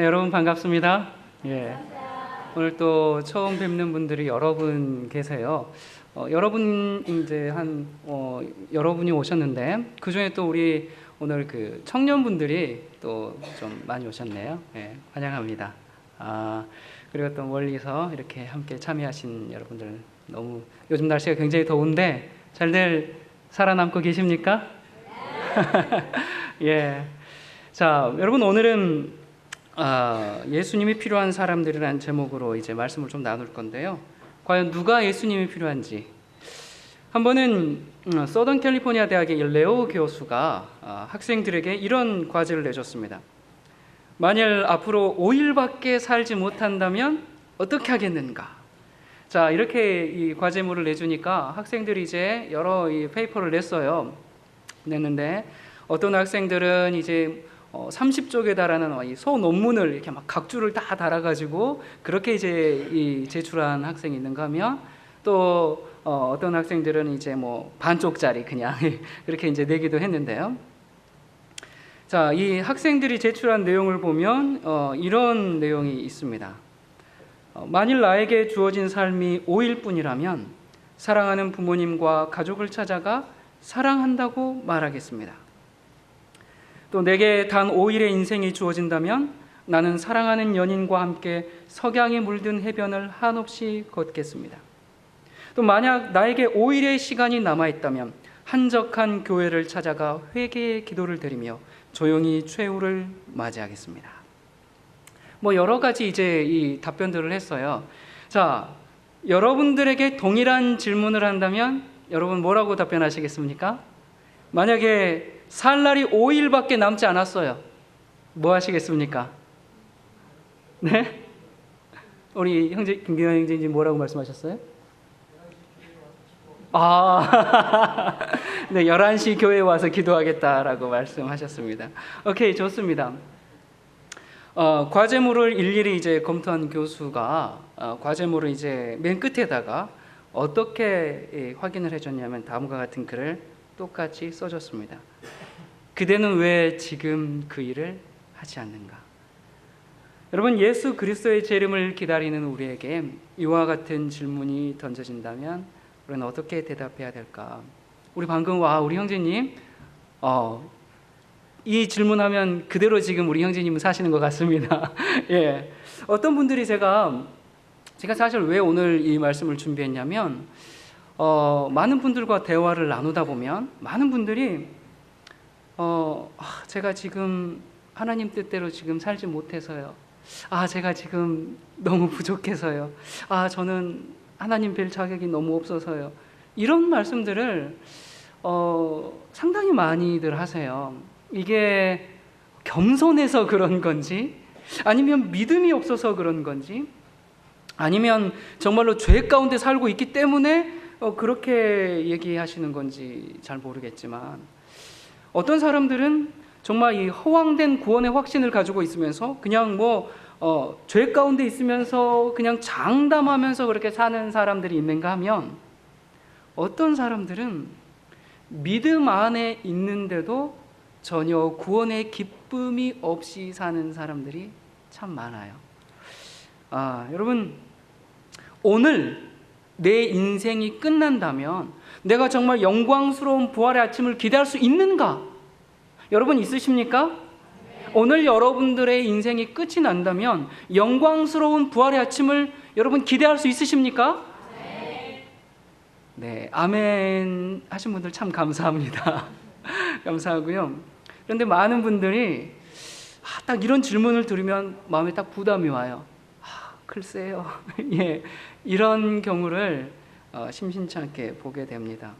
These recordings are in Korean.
여러분 반갑습니다. 예. 오늘 또 처음 뵙는 분들이 여러 분 계세요. 여러분 이제 여러분이 오셨는데 그 중에 또 우리 오늘 그 청년분들이 또 좀 많이 오셨네요. 예, 환영합니다. 그리고 또 멀리서 이렇게 함께 참여하신 여러분들 너무 요즘 날씨가 굉장히 더운데 잘들 살아남고 계십니까? 예. 자, 여러분 오늘은 예수님이 필요한 사람들이라는 제목으로 이제 말씀을 좀 나눌 건데요. 과연 누가 예수님이 필요한지. 한 번은 서던 캘리포니아 대학의 레오 교수가 학생들에게 이런 과제를 내줬습니다. 만일 앞으로 5일밖에 살지 못한다면 어떻게 하겠는가? 자, 이렇게 이 과제물을 내주니까 학생들이 이제 여러 이 페이퍼를 냈는데 어떤 학생들은 이제 30쪽에 달하는 이 소논문을 이렇게 막 각주를 다 달아가지고 그렇게 이제 제출한 학생이 있는가 하면 또 어떤 학생들은 이제 뭐 반쪽짜리 그냥 그렇게 이제 내기도 했는데요. 자, 이 학생들이 제출한 내용을 보면 이런 내용이 있습니다. 만일 나에게 주어진 삶이 5일뿐이라면 사랑하는 부모님과 가족을 찾아가 사랑한다고 말하겠습니다. 또 내게 단 5일의 인생이 주어진다면 나는 사랑하는 연인과 함께 석양에 물든 해변을 한없이 걷겠습니다. 또 만약 나에게 5일의 시간이 남아있다면 한적한 교회를 찾아가 회개의 기도를 드리며 조용히 최후를 맞이하겠습니다. 뭐 여러 가지 이제 이 답변들을 했어요. 자, 여러분들에게 동일한 질문을 한다면 여러분 뭐라고 답변하시겠습니까? 만약에 살 날이 5일밖에 남지 않았어요. 뭐 하시겠습니까? 네? 우리 형제 김기현 형제님 뭐라고 말씀하셨어요? 네, 11시 교회에 와서 기도하겠다라고 말씀하셨습니다. 오케이, 좋습니다. 과제물을 일일이 이제 검토한 교수가 과제물을 이제 맨 끝에다가 어떻게 확인을 해줬냐면 다음과 같은 글을 똑같이 써줬습니다. 그대는 왜 지금 그 일을 하지 않는가? 여러분, 예수 그리스도의 재림을 기다리는 우리에게 이와 같은 질문이 던져진다면 우리는 어떻게 대답해야 될까? 우리 방금 우리 형제님 이 질문하면 그대로 지금 우리 형제님은 사시는 것 같습니다. 예, 어떤 분들이 제가 사실 왜 오늘 이 말씀을 준비했냐면 많은 분들과 대화를 나누다 보면 많은 분들이 제가 지금 하나님 뜻대로 지금 살지 못해서요. 제가 지금 너무 부족해서요. 저는 하나님 뵐 자격이 너무 없어서요. 이런 말씀들을 상당히 많이들 하세요. 이게 겸손해서 그런 건지 아니면 믿음이 없어서 그런 건지 아니면 정말로 죄 가운데 살고 있기 때문에 그렇게 얘기하시는 건지 잘 모르겠지만 어떤 사람들은 정말 이 허황된 구원의 확신을 가지고 있으면서 그냥 죄 가운데 있으면서 그냥 장담하면서 그렇게 사는 사람들이 있는가 하면 어떤 사람들은 믿음 안에 있는데도 전혀 구원의 기쁨이 없이 사는 사람들이 참 많아요. 여러분, 오늘 내 인생이 끝난다면 내가 정말 영광스러운 부활의 아침을 기대할 수 있는가? 여러분 있으십니까? 오늘 여러분들의 인생이 끝이 난다면 영광스러운 부활의 아침을 여러분 기대할 수 있으십니까? 네, 아멘 하신 분들 참 감사합니다. 감사하고요. 그런데 많은 분들이 딱 이런 질문을 들으면 마음에 딱 부담이 와요. 글쎄요. 예, 이런 경우를 심심치 않게 보게 됩니다.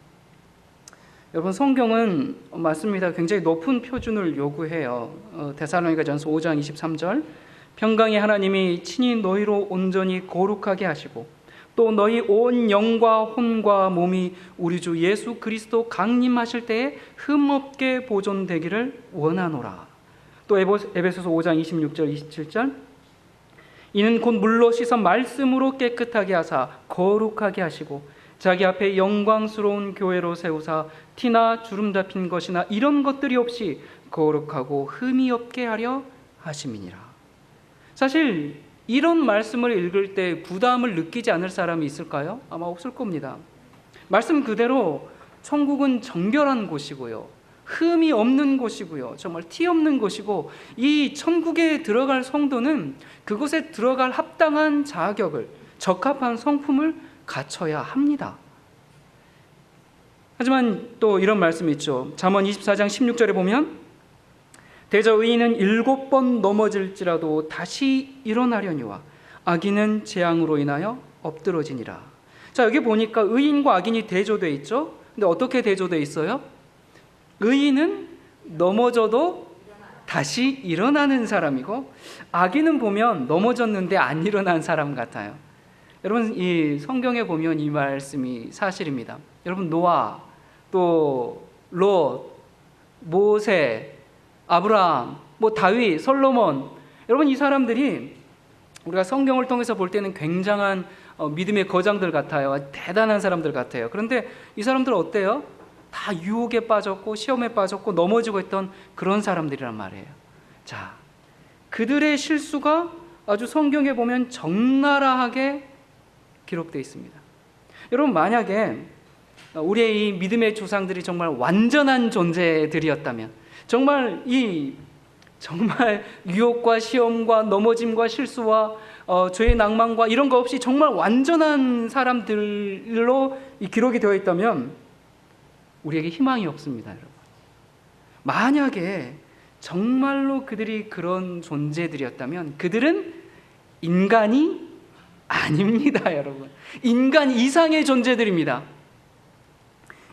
여러분, 성경은 맞습니다. 굉장히 높은 표준을 요구해요. 데살로니가전서 5장 23절 평강의 하나님이 친히 너희로 온전히 거룩하게 하시고 또 너희 온 영과 혼과 몸이 우리 주 예수 그리스도 강림하실 때에 흠없게 보존되기를 원하노라. 또 에베소서 5장 26절 27절 이는 곧 물로 씻어 말씀으로 깨끗하게 하사 거룩하게 하시고 자기 앞에 영광스러운 교회로 세우사 티나 주름 잡힌 것이나 이런 것들이 없이 거룩하고 흠이 없게 하려 하심이니라. 사실 이런 말씀을 읽을 때 부담을 느끼지 않을 사람이 있을까요? 아마 없을 겁니다. 말씀 그대로 천국은 정결한 곳이고요, 흠이 없는 곳이고요, 정말 티 없는 곳이고, 이 천국에 들어갈 성도는 그곳에 들어갈 합당한 자격을, 적합한 성품을 갖춰야 합니다. 하지만 또 이런 말씀이 있죠. 잠언 24장 16절에 보면 대저 의인은 7번 넘어질지라도 다시 일어나려니와 악인은 재앙으로 인하여 엎드러지니라. 자, 여기 보니까 의인과 악인이 대조되어 있죠. 근데 어떻게 되어져 있어요? 의인은 넘어져도 다시 일어나는 사람이고, 악인은 보면 넘어졌는데 안 일어난 사람 같아요. 여러분, 이 성경에 보면 이 말씀이 사실입니다. 여러분, 노아, 또 롯, 모세, 아브라함, 다윗, 솔로몬, 여러분, 이 사람들이 우리가 성경을 통해서 볼 때는 굉장한 믿음의 거장들 같아요. 대단한 사람들 같아요. 그런데 이 사람들은 어때요? 다 유혹에 빠졌고 시험에 빠졌고 넘어지고 있던 그런 사람들이란 말이에요. 자, 그들의 실수가 아주 성경에 보면 적나라하게 기록되어 있습니다. 여러분, 만약에 우리의 이 믿음의 조상들이 정말 완전한 존재들이었다면, 정말 유혹과 시험과 넘어짐과 실수와 죄의 낭만과 이런 거 없이 정말 완전한 사람들로 이 기록이 되어 있다면 우리에게 희망이 없습니다, 여러분. 만약에 정말로 그들이 그런 존재들이었다면 그들은 인간이 아닙니다, 여러분. 인간 이상의 존재들입니다.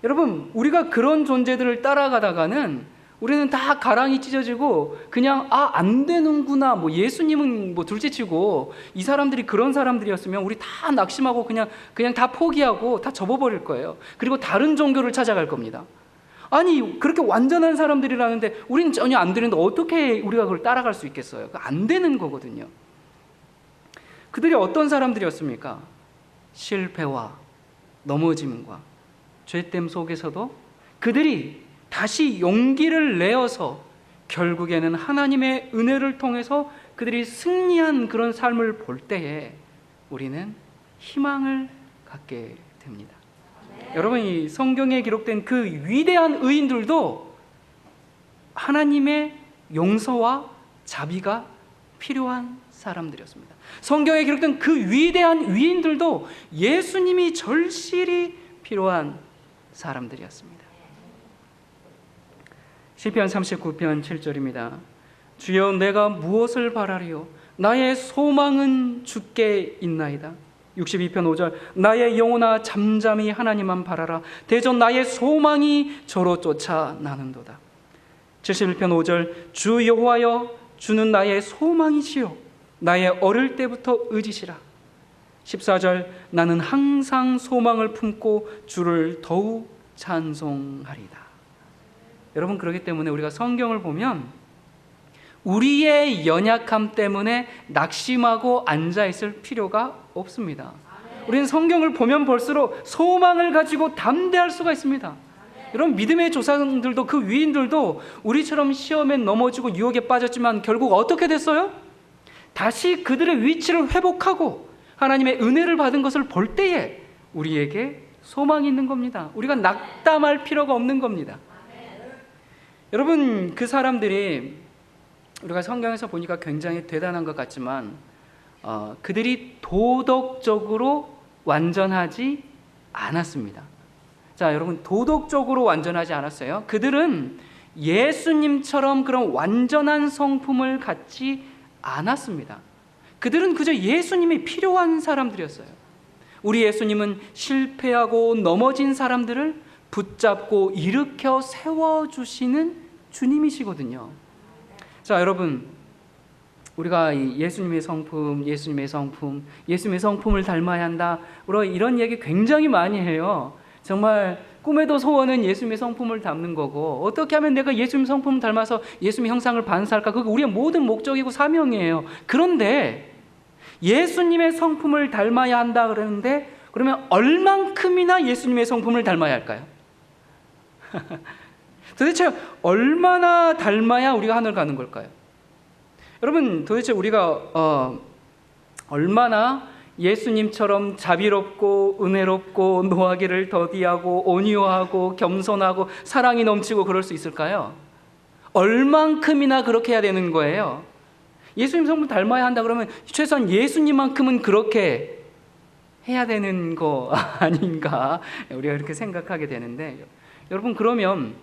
여러분, 우리가 그런 존재들을 따라가다가는 우리는 다 가랑이 찢어지고 그냥 안 되는구나, 예수님은 둘째치고 이 사람들이 그런 사람들이었으면 우리 다 낙심하고 그냥 다 포기하고 다 접어버릴 거예요. 그리고 다른 종교를 찾아갈 겁니다. 아니, 그렇게 완전한 사람들이라는데 우리는 전혀 안 되는데 어떻게 우리가 그걸 따라갈 수 있겠어요? 안 되는 거거든요. 그들이 어떤 사람들이었습니까? 실패와 넘어짐과 죄됨 속에서도 그들이 다시 용기를 내어서 결국에는 하나님의 은혜를 통해서 그들이 승리한 그런 삶을 볼 때에 우리는 희망을 갖게 됩니다. 여러분, 이 성경에 기록된 그 위대한 의인들도 하나님의 용서와 자비가 필요한 사람들이었습니다. 성경에 기록된 그 위대한 위인들도 예수님이 절실히 필요한 사람들이었습니다. 시편 39편 7절입니다. 주여, 내가 무엇을 바라리요? 나의 소망은 주께 있나이다. 62편 5절, 나의 영혼아 잠잠히 하나님만 바라라. 대전 나의 소망이 저로 쫓아 나는도다. 71편 5절, 주 여호와여, 주는 나의 소망이시요 나의 어릴 때부터 의지시라. 14절, 나는 항상 소망을 품고 주를 더욱 찬송하리다. 여러분, 그렇기 때문에 우리가 성경을 보면 우리의 연약함 때문에 낙심하고 앉아있을 필요가 없습니다. 우리는 성경을 보면 볼수록 소망을 가지고 담대할 수가 있습니다. 여러분, 믿음의 조상들도 그 위인들도 우리처럼 시험에 넘어지고 유혹에 빠졌지만 결국 어떻게 됐어요? 다시 그들의 위치를 회복하고 하나님의 은혜를 받은 것을 볼 때에 우리에게 소망이 있는 겁니다. 우리가 낙담할 필요가 없는 겁니다. 여러분, 그 사람들이 우리가 성경에서 보니까 굉장히 대단한 것 같지만 그들이 도덕적으로 완전하지 않았습니다. 자, 여러분, 도덕적으로 완전하지 않았어요. 그들은 예수님처럼 그런 완전한 성품을 갖지 않았습니다. 그들은 그저 예수님이 필요한 사람들이었어요. 우리 예수님은 실패하고 넘어진 사람들을 붙잡고 일으켜 세워주시는 주님이시거든요. 자, 여러분, 우리가 예수님의 성품을 닮아야 한다, 이런 얘기 굉장히 많이 해요. 정말 꿈에도 소원은 예수님의 성품을 닮는 거고, 어떻게 하면 내가 예수님 성품을 닮아서 예수님의 형상을 반사할까? 그게 우리의 모든 목적이고 사명이에요. 그런데 예수님의 성품을 닮아야 한다 그러는데, 그러면 얼만큼이나 예수님의 성품을 닮아야 할까요? 도대체 얼마나 닮아야 우리가 하늘 가는 걸까요? 여러분, 도대체 우리가 얼마나 예수님처럼 자비롭고 은혜롭고 노하기를 더디하고 온유하고 겸손하고 사랑이 넘치고 그럴 수 있을까요? 얼만큼이나 그렇게 해야 되는 거예요. 예수님 성품 닮아야 한다 그러면 최소한 예수님만큼은 그렇게 해야 되는 거 아닌가, 우리가 이렇게 생각하게 되는데, 여러분, 그러면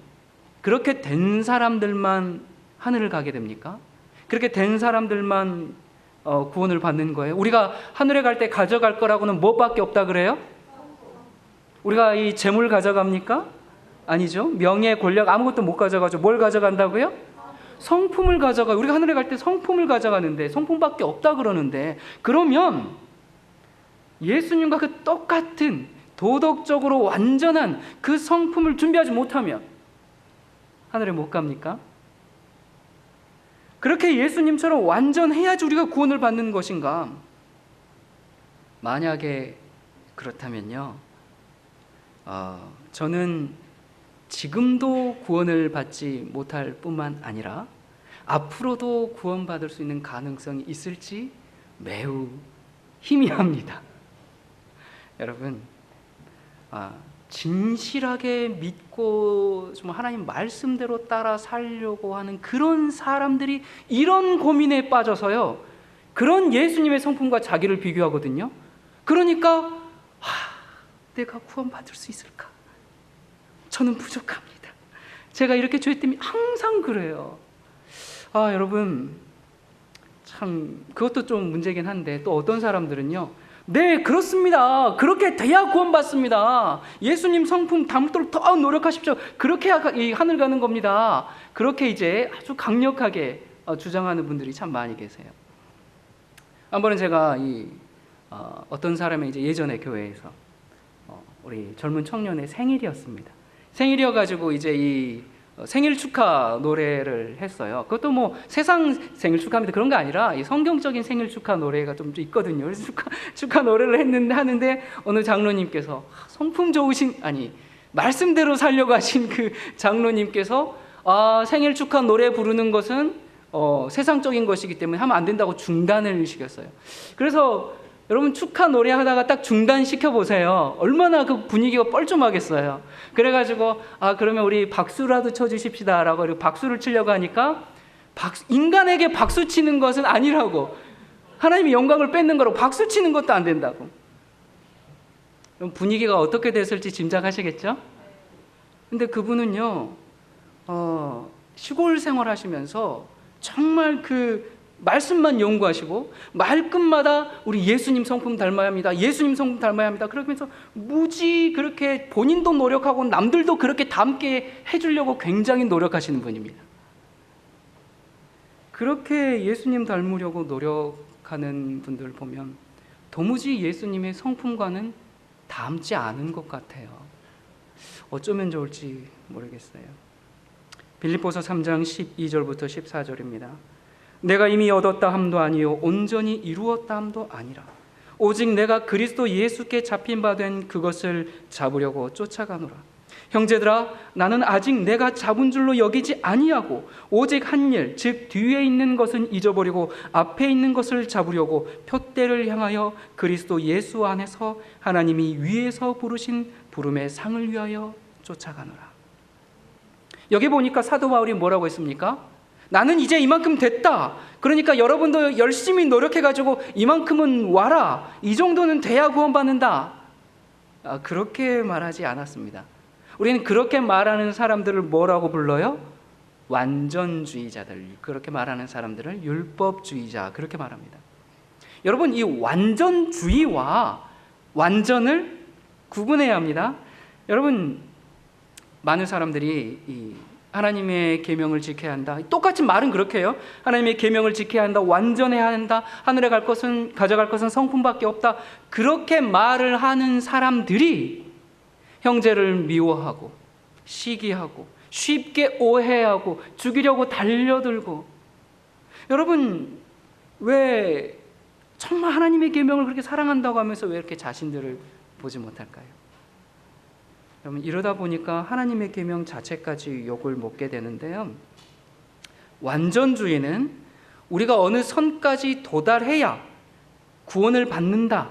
그렇게 된 사람들만 하늘을 가게 됩니까? 그렇게 된 사람들만 구원을 받는 거예요? 우리가 하늘에 갈 때 가져갈 거라고는 무엇밖에 없다 그래요? 우리가 이 재물 가져갑니까? 아니죠. 명예, 권력 아무것도 못 가져가죠. 뭘 가져간다고요? 성품을 가져가요. 우리가 하늘에 갈 때 성품을 가져가는데, 성품밖에 없다 그러는데, 그러면 예수님과 그 똑같은 도덕적으로 완전한 그 성품을 준비하지 못하면 하늘에 못 갑니까? 그렇게 예수님처럼 완전해야지 우리가 구원을 받는 것인가? 만약에 그렇다면요, 저는 지금도 구원을 받지 못할 뿐만 아니라 앞으로도 구원받을 수 있는 가능성이 있을지 매우 희미합니다. 여러분, 진실하게 믿고 좀 하나님 말씀대로 따라 살려고 하는 그런 사람들이 이런 고민에 빠져서요, 그런 예수님의 성품과 자기를 비교하거든요. 그러니까 내가 구원받을 수 있을까? 저는 부족합니다. 제가 이렇게 죄 때문에 항상 그래요. 여러분, 참 그것도 좀 문제긴 한데, 또 어떤 사람들은요, 네, 그렇습니다. 그렇게 돼야 구원받습니다. 예수님 성품 담도록 더 노력하십시오. 그렇게 이 하늘 가는 겁니다. 그렇게 이제 아주 강력하게 주장하는 분들이 참 많이 계세요. 한 번은 제가 어떤 사람의 이제 예전에 교회에서 우리 젊은 청년의 생일이었습니다. 생일이어가지고 이제 이 생일 축하 노래를 했어요. 그것도 뭐 세상 생일 축하합니다 그런 게 아니라 이 성경적인 생일 축하 노래가 좀 있거든요. 그래서 축하 노래를 하는데 어느 장로님께서 성품 좋으신, 말씀대로 살려고 하신 그 장로님께서 생일 축하 노래 부르는 것은 세상적인 것이기 때문에 하면 안 된다고 중단을 시켰어요. 그래서 여러분, 축하 노래 하다가 딱 중단시켜 보세요. 얼마나 그 분위기가 뻘쭘하겠어요. 그래가지고 그러면 우리 박수라도 쳐주십시다 라고 박수를 치려고 하니까 인간에게 박수 치는 것은 아니라고, 하나님의 영광을 뺏는 거라고, 박수 치는 것도 안 된다고. 그럼 분위기가 어떻게 됐을지 짐작하시겠죠? 근데 그분은요, 시골 생활하시면서 정말 그 말씀만 연구하시고 말끝마다 우리 예수님 성품 닮아야 합니다. 예수님 성품 닮아야 합니다. 그러면서 무지 그렇게 본인도 노력하고 남들도 그렇게 닮게 해주려고 굉장히 노력하시는 분입니다. 그렇게 예수님 닮으려고 노력하는 분들 보면 도무지 예수님의 성품과는 닮지 않은 것 같아요. 어쩌면 좋을지 모르겠어요. 빌립보서 3장 12절부터 14절입니다. 내가 이미 얻었다 함도 아니요 온전히 이루었다 함도 아니라 오직 내가 그리스도 예수께 잡힌 바 된 그것을 잡으려고 쫓아가노라. 형제들아, 나는 아직 내가 잡은 줄로 여기지 아니하고 오직 한 일, 즉 뒤에 있는 것은 잊어버리고 앞에 있는 것을 잡으려고 표대를 향하여 그리스도 예수 안에서 하나님이 위에서 부르신 부름의 상을 위하여 쫓아가노라. 여기 보니까 사도 바울이 뭐라고 했습니까? 나는 이제 이만큼 됐다. 그러니까 여러분도 열심히 노력해가지고 이만큼은 와라. 이 정도는 돼야 구원받는다. 그렇게 말하지 않았습니다. 우리는 그렇게 말하는 사람들을 뭐라고 불러요? 완전주의자들. 그렇게 말하는 사람들을 율법주의자, 그렇게 말합니다. 여러분, 이 완전주의와 완전을 구분해야 합니다. 여러분, 많은 사람들이 이 하나님의 계명을 지켜야 한다. 똑같이 말은 그렇게 해요. 하나님의 계명을 지켜야 한다. 완전해야 한다. 하늘에 가져갈 것은 성품밖에 없다. 그렇게 말을 하는 사람들이 형제를 미워하고 시기하고 쉽게 오해하고 죽이려고 달려들고, 여러분, 왜 정말 하나님의 계명을 그렇게 사랑한다고 하면서 왜 이렇게 자신들을 보지 못할까요? 여러분, 이러다 보니까 하나님의 계명 자체까지 욕을 먹게 되는데요. 완전주의는 우리가 어느 선까지 도달해야 구원을 받는다.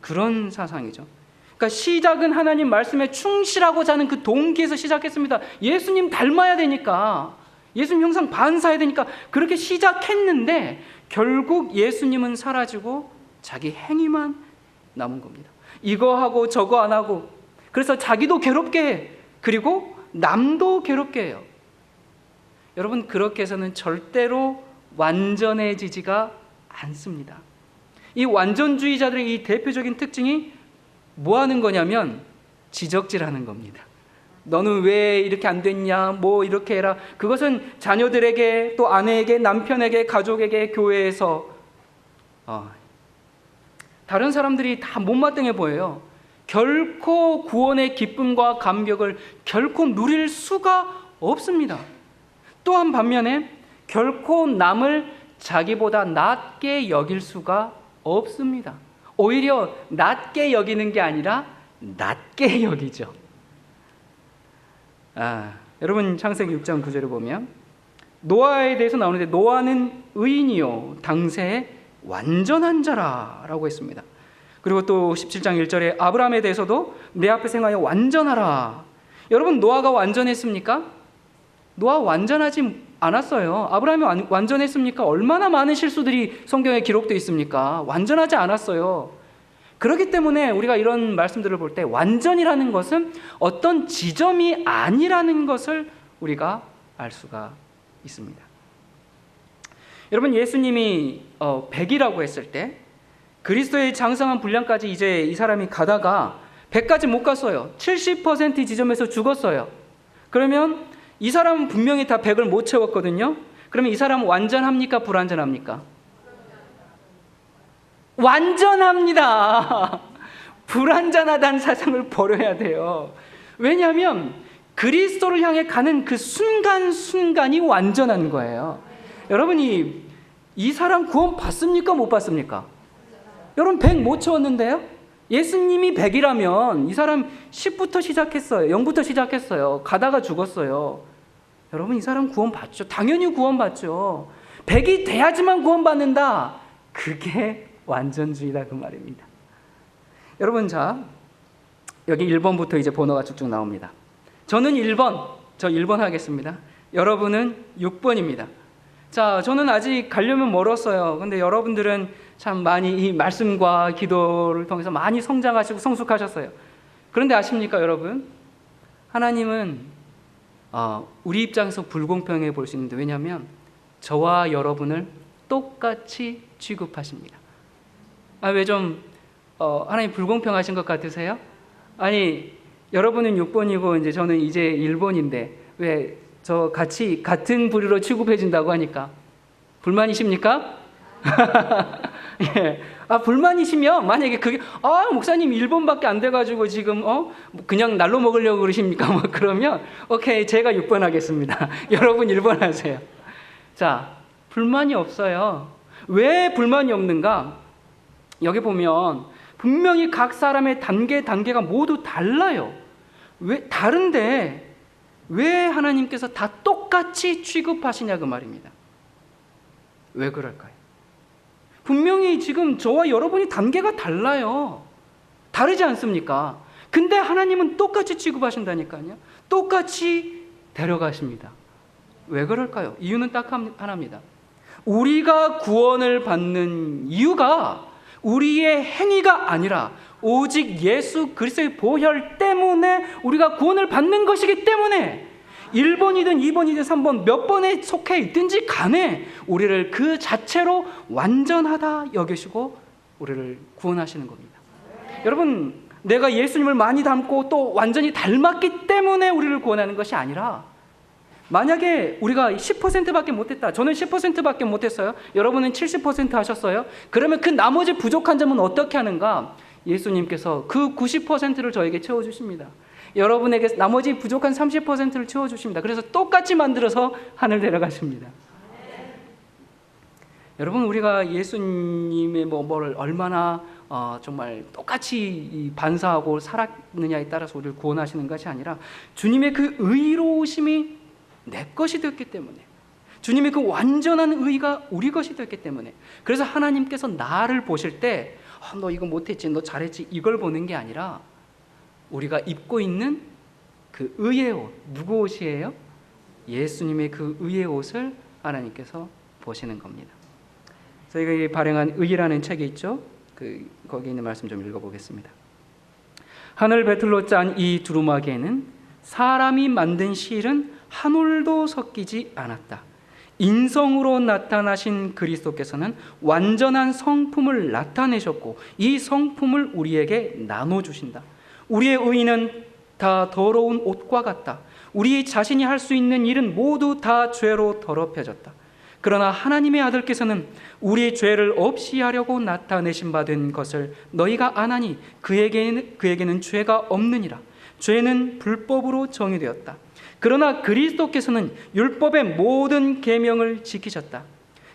그런 사상이죠. 그러니까 시작은 하나님 말씀에 충실하고자 하는 그 동기에서 시작했습니다. 예수님 닮아야 되니까, 예수님 형상 반사해야 되니까 그렇게 시작했는데 결국 예수님은 사라지고 자기 행위만 남은 겁니다. 이거 하고 저거 안 하고, 그래서 자기도 괴롭게 해. 그리고 남도 괴롭게 해요. 여러분, 그렇게 해서는 절대로 완전해지지가 않습니다. 이 완전주의자들의 이 대표적인 특징이 뭐 하는 거냐면 지적질하는 겁니다. 너는 왜 이렇게 안 됐냐, 뭐 이렇게 해라. 그것은 자녀들에게, 또 아내에게, 남편에게, 가족에게, 교회에서 다른 사람들이 다 못마땅해 보여요. 결코 구원의 기쁨과 감격을 결코 누릴 수가 없습니다. 또한 반면에 결코 남을 자기보다 낮게 여길 수가 없습니다. 오히려 낮게 여기는 게 아니라 낮게 여기죠. 여러분, 창세기 6장 9절을 보면 노아에 대해서 나오는데, 노아는 의인이요 당세에 완전한 자라라고 했습니다. 그리고 또 17장 1절에 아브라함에 대해서도 내 앞에 행하여 완전하라. 여러분, 노아가 완전했습니까? 노아 완전하지 않았어요. 아브라함이 완전했습니까? 얼마나 많은 실수들이 성경에 기록되어 있습니까? 완전하지 않았어요. 그렇기 때문에 우리가 이런 말씀들을 볼 때 완전이라는 것은 어떤 지점이 아니라는 것을 우리가 알 수가 있습니다. 여러분, 예수님이 100이라고 했을 때 그리스도의 장성한 분량까지 이제 이 사람이 가다가 100까지 못 갔어요. 70% 지점에서 죽었어요. 그러면 이 사람은 분명히 다 100을 못 채웠거든요. 그러면 이 사람은 완전합니까? 불완전합니까? 완전합니다. 불완전하다는 사상을 버려야 돼요. 왜냐하면 그리스도를 향해 가는 그 순간순간이 완전한 거예요. 여러분이 이 사람 구원 받습니까? 못 받습니까? 여러분, 100 못 채웠는데요? 예수님이 100이라면 이 사람 10부터 시작했어요. 0부터 시작했어요. 가다가 죽었어요. 여러분, 이 사람 구원 받죠. 당연히 구원 받죠. 100이 돼야지만 구원 받는다. 그게 완전주의다, 그 말입니다. 여러분, 자, 여기 1번부터 이제 번호가 쭉쭉 나옵니다. 저는 1번, 저 1번 하겠습니다. 여러분은 6번입니다. 자, 저는 아직 가려면 멀었어요. 근데 여러분들은 참 많이 이 말씀과 기도를 통해서 많이 성장하시고 성숙하셨어요. 그런데 아십니까, 여러분? 하나님은 우리 입장에서 불공평해 볼 수 있는데, 왜냐하면 저와 여러분을 똑같이 취급하십니다. 왜 좀 하나님 불공평하신 것 같으세요? 아니, 여러분은 6번이고 이제 저는 이제 1번인데 왜 저 같이 같은 부류로 취급해준다고 하니까 불만이십니까? 예. 불만이시면 만약에 그게 목사님 1번밖에 안 돼가지고 지금 그냥 날로 먹으려고 그러십니까? 뭐 그러면 오케이, 제가 6번 하겠습니다. 여러분 1번 하세요. 자, 불만이 없어요. 왜 불만이 없는가? 여기 보면 분명히 각 사람의 단계가 모두 달라요. 왜 다른데 왜 하나님께서 다 똑같이 취급하시냐, 그 말입니다. 왜 그럴까요? 분명히 지금 저와 여러분이 단계가 달라요. 다르지 않습니까? 근데 하나님은 똑같이 취급하신다니까요. 똑같이 데려가십니다. 왜 그럴까요? 이유는 딱 하나입니다. 우리가 구원을 받는 이유가 우리의 행위가 아니라 오직 예수 그리스도의 보혈 때문에 우리가 구원을 받는 것이기 때문에 1번이든 2번이든 3번 몇 번에 속해 있든지 간에 우리를 그 자체로 완전하다 여기시고 우리를 구원하시는 겁니다. 여러분, 내가 예수님을 많이 닮고 또 완전히 닮았기 때문에 우리를 구원하는 것이 아니라, 만약에 우리가 10%밖에 못했다. 저는 10%밖에 못했어요. 여러분은 70% 하셨어요. 그러면 그 나머지 부족한 점은 어떻게 하는가? 예수님께서 그 90%를 저에게 채워주십니다. 여러분에게 나머지 부족한 30%를 채워주십니다. 그래서 똑같이 만들어서 하늘 데려가십니다. 여러분, 우리가 예수님의 뭐를 얼마나 정말 똑같이 반사하고 살았느냐에 따라서 우리를 구원하시는 것이 아니라 주님의 그 의로우심이 내 것이 되었기 때문에, 주님의 그 완전한 의가 우리 것이 됐기 때문에, 그래서 하나님께서 나를 보실 때 너 이거 못했지, 너 잘했지, 이걸 보는 게 아니라 우리가 입고 있는 그 의의 옷, 누구 옷이에요? 예수님의 그 의의 옷을 하나님께서 보시는 겁니다. 저희가 발행한 의라는 책이 있죠. 거기 있는 말씀 좀 읽어보겠습니다. 하늘 배틀로 짠 이 두루마기에는 사람이 만든 실은 한 올도 섞이지 않았다. 인성으로 나타나신 그리스도께서는 완전한 성품을 나타내셨고 이 성품을 우리에게 나눠주신다. 우리의 의는 다 더러운 옷과 같다. 우리 자신이 할 수 있는 일은 모두 다 죄로 더럽혀졌다. 그러나 하나님의 아들께서는 우리의 죄를 없이 하려고 나타내신 바 된 것을 너희가 아나니 그에게는 죄가 없느니라. 죄는 불법으로 정의되었다. 그러나 그리스도께서는 율법의 모든 계명을 지키셨다.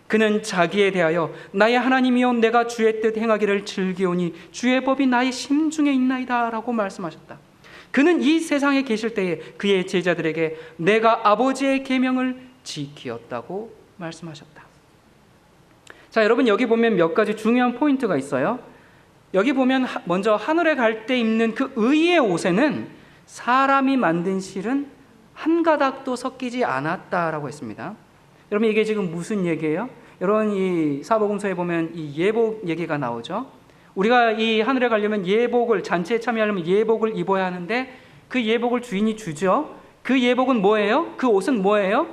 그는 자기에 대하여 나의 하나님이여 내가 주의 뜻 행하기를 즐기오니 주의 법이 나의 심중에 있나이다 라고 말씀하셨다. 그는 이 세상에 계실 때에 그의 제자들에게 내가 아버지의 계명을 지키었다고 말씀하셨다. 자, 여러분 여기 보면 몇 가지 중요한 포인트가 있어요. 여기 보면 먼저 하늘에 갈 때 입는 그 의의 옷에는 사람이 만든 실은 한 가닥도 섞이지 않았다라고 했습니다. 여러분 이게 지금 무슨 얘기예요? 여러분 이 사복음서에 보면 이 예복 얘기가 나오죠. 우리가 이 하늘에 가려면 예복을, 잔치에 참여하려면 예복을 입어야 하는데 그 예복을 주인이 주죠. 그 예복은 뭐예요? 그 옷은 뭐예요?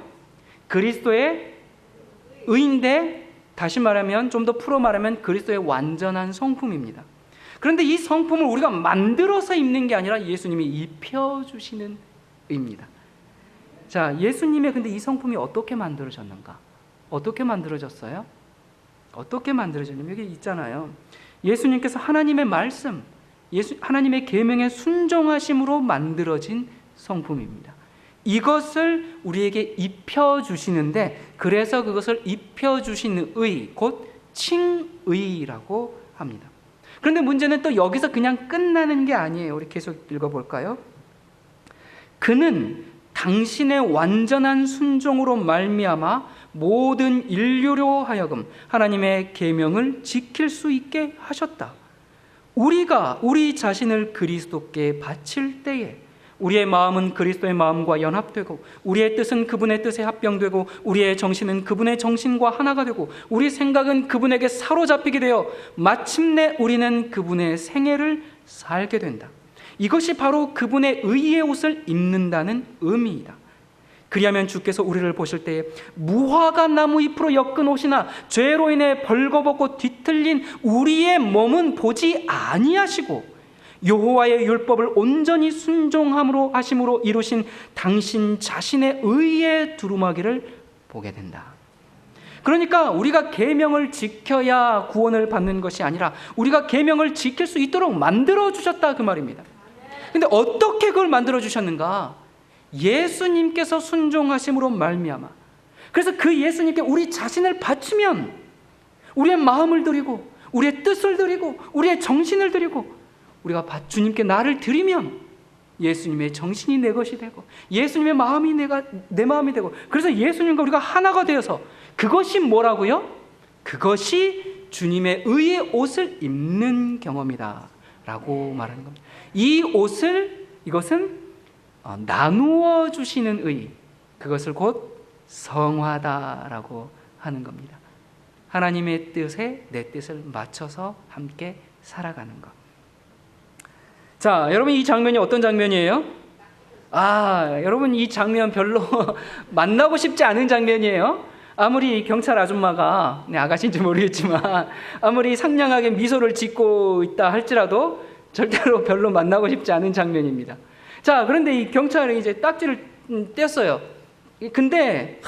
그리스도의 의인데, 다시 말하면 좀 더 풀어 말하면 그리스도의 완전한 성품입니다. 그런데 이 성품을 우리가 만들어서 입는 게 아니라 예수님이 입혀주시는 의입니다. 자, 예수님의 근데 이 성품이 어떻게 만들어졌는가? 어떻게 만들어졌어요? 어떻게 만들어졌냐면 여기 있잖아요. 예수님께서 하나님의 말씀, 하나님의 계명에 순종하심으로 만들어진 성품입니다. 이것을 우리에게 입혀주시는데, 그래서 그것을 입혀주시는 의, 곧 칭의라고 합니다. 그런데 문제는 또 여기서 그냥 끝나는 게 아니에요. 우리 계속 읽어볼까요? 그는 당신의 완전한 순종으로 말미암아 모든 인류로 하여금 하나님의 계명을 지킬 수 있게 하셨다. 우리가 우리 자신을 그리스도께 바칠 때에 우리의 마음은 그리스도의 마음과 연합되고 우리의 뜻은 그분의 뜻에 합병되고 우리의 정신은 그분의 정신과 하나가 되고 우리 생각은 그분에게 사로잡히게 되어 마침내 우리는 그분의 생애를 살게 된다. 이것이 바로 그분의 의의 옷을 입는다는 의미이다. 그리하면 주께서 우리를 보실 때에 무화과 나무 잎으로 엮은 옷이나 죄로 인해 벌거벗고 뒤틀린 우리의 몸은 보지 아니하시고 여호와의 율법을 온전히 순종함으로 하심으로 이루신 당신 자신의 의의 두루마기를 보게 된다. 그러니까 우리가 계명을 지켜야 구원을 받는 것이 아니라 우리가 계명을 지킬 수 있도록 만들어 주셨다, 그 말입니다. 근데 어떻게 그걸 만들어 주셨는가? 예수님께서 순종하심으로 말미암아. 그래서 그 예수님께 우리 자신을 바치면, 우리의 마음을 드리고 우리의 뜻을 드리고 우리의 정신을 드리고 우리가 주님께 나를 드리면 예수님의 정신이 내 것이 되고 예수님의 마음이 내 마음이 되고, 그래서 예수님과 우리가 하나가 되어서, 그것이 뭐라고요? 그것이 주님의 의의 옷을 입는 경험이다 라고 말하는 겁니다. 이 옷을, 이것은 나누어 주시는 의, 그것을 곧 성화다라고 하는 겁니다. 하나님의 뜻에 내 뜻을 맞춰서 함께 살아가는 것. 자, 여러분 이 장면이 어떤 장면이에요? 여러분 이 장면 별로 만나고 싶지 않은 장면이에요. 아무리 경찰 아줌마가, 아가씨인지 모르겠지만 아무리 상냥하게 미소를 짓고 있다 할지라도 절대로 별로 만나고 싶지 않은 장면입니다. 자, 그런데 이 경찰이 이제 딱지를 뗐어요. 근데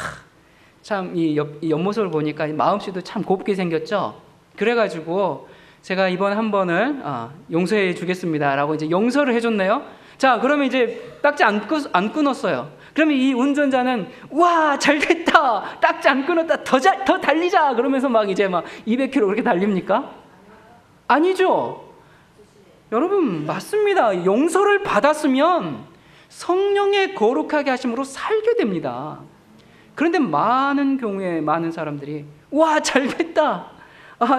참 이 옆모습을 보니까 마음씨도 참 곱게 생겼죠. 그래가지고 제가 이번 한 번을 용서해 주겠습니다 라고 이제 용서를 해줬네요. 자, 그러면 이제 딱지 안 끊었어요. 그러면 이 운전자는 와, 잘 됐다, 딱지 안 끊었다, 더 달리자 그러면서 막 이제 막 200km 그렇게 달립니까? 아니죠. 여러분, 맞습니다. 용서를 받았으면 성령의 거룩하게 하심으로 살게 됩니다. 그런데 많은 경우에 많은 사람들이 와, 잘 됐다.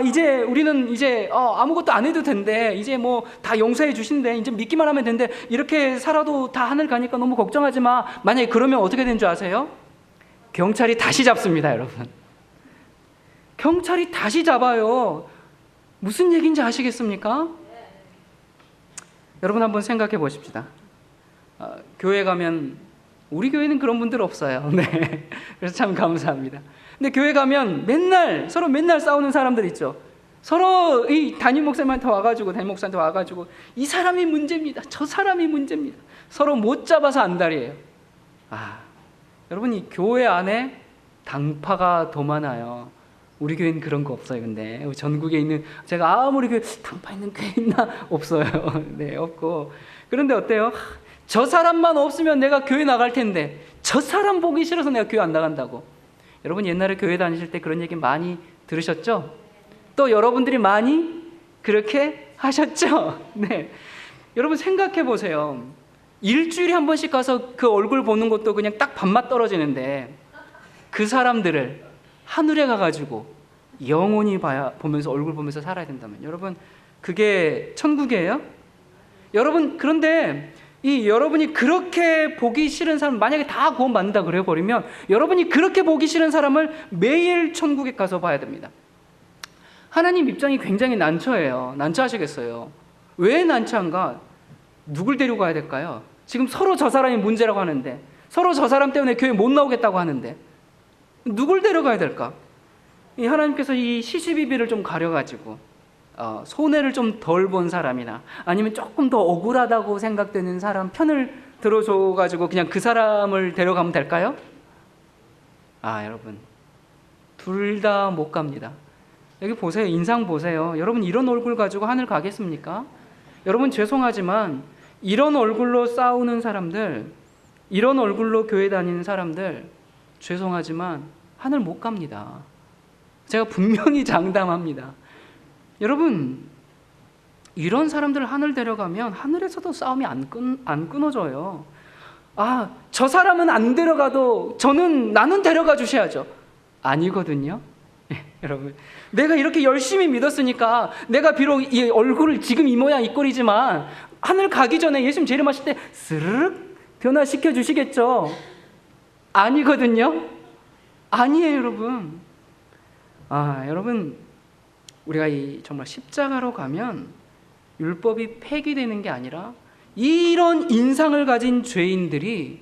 이제 우리는 이제 아무것도 안 해도 된대. 이제 뭐 다 용서해 주신대. 이제 믿기만 하면 된대. 이렇게 살아도 다 하늘 가니까 너무 걱정하지 마. 만약에 그러면 어떻게 된 줄 아세요? 경찰이 다시 잡습니다, 여러분. 경찰이 다시 잡아요. 무슨 얘기인지 아시겠습니까? 여러분 한번 생각해 보십시다. 교회 가면, 우리 교회는 그런 분들 없어요. 네. 그래서 참 감사합니다. 근데 교회 가면 서로 맨날 싸우는 사람들 있죠. 서로 이 담임 목사님한테 와가지고 이 사람이 문제입니다. 저 사람이 문제입니다. 서로 못 잡아서 안달이에요. 여러분, 이 교회 안에 당파가 더 많아요. 우리 교회는 그런 거 없어요. 근데 전국에 있는, 제가 아무리 당파 있는 교회 있나? 없어요. 네, 없고. 그런데 어때요? 저 사람만 없으면 내가 교회 나갈 텐데 저 사람 보기 싫어서 내가 교회 안 나간다고. 여러분, 옛날에 교회 다니실 때 그런 얘기 많이 들으셨죠? 또 여러분들이 많이 그렇게 하셨죠? 네. 여러분 생각해 보세요. 일주일에 한 번씩 가서 그 얼굴 보는 것도 그냥 딱 밥맛 떨어지는데, 그 사람들을 하늘에 가가지고 영원히 보면서, 얼굴 보면서 살아야 된다면, 여러분, 그게 천국이에요? 여러분, 그런데 여러분이 그렇게 보기 싫은 사람, 만약에 다 구원받는다 그래 버리면, 여러분이 그렇게 보기 싫은 사람을 매일 천국에 가서 봐야 됩니다. 하나님 입장이 굉장히 난처해요. 난처하시겠어요? 왜 난처한가? 누굴 데리고 가야 될까요? 지금 서로 저 사람이 문제라고 하는데, 서로 저 사람 때문에 교회 못 나오겠다고 하는데, 누굴 데려가야 될까? 하나님께서 이 시시비비를 좀 가려가지고 손해를 좀 덜 본 사람이나, 아니면 조금 더 억울하다고 생각되는 사람 편을 들어줘가지고 그냥 그 사람을 데려가면 될까요? 여러분, 둘 다 못 갑니다. 여기 보세요. 인상 보세요. 여러분, 이런 얼굴 가지고 하늘 가겠습니까? 여러분, 죄송하지만 이런 얼굴로 싸우는 사람들, 이런 얼굴로 교회 다니는 사람들, 죄송하지만 하늘 못 갑니다. 제가 분명히 장담합니다. 여러분, 이런 사람들을 하늘 데려가면 하늘에서도 싸움이 안 끊어져요. 저 사람은 안 데려가도 나는 데려가 주셔야죠. 아니거든요. 여러분, 내가 이렇게 열심히 믿었으니까, 내가 비록 이 얼굴을 지금 이 모양 이 꼴이지만 하늘 가기 전에 예수님 재림하실 때 스르륵 변화시켜 주시겠죠. 아니거든요. 아니에요, 여러분. 여러분, 우리가 정말 십자가로 가면 율법이 폐기되는 게 아니라, 이런 인상을 가진 죄인들이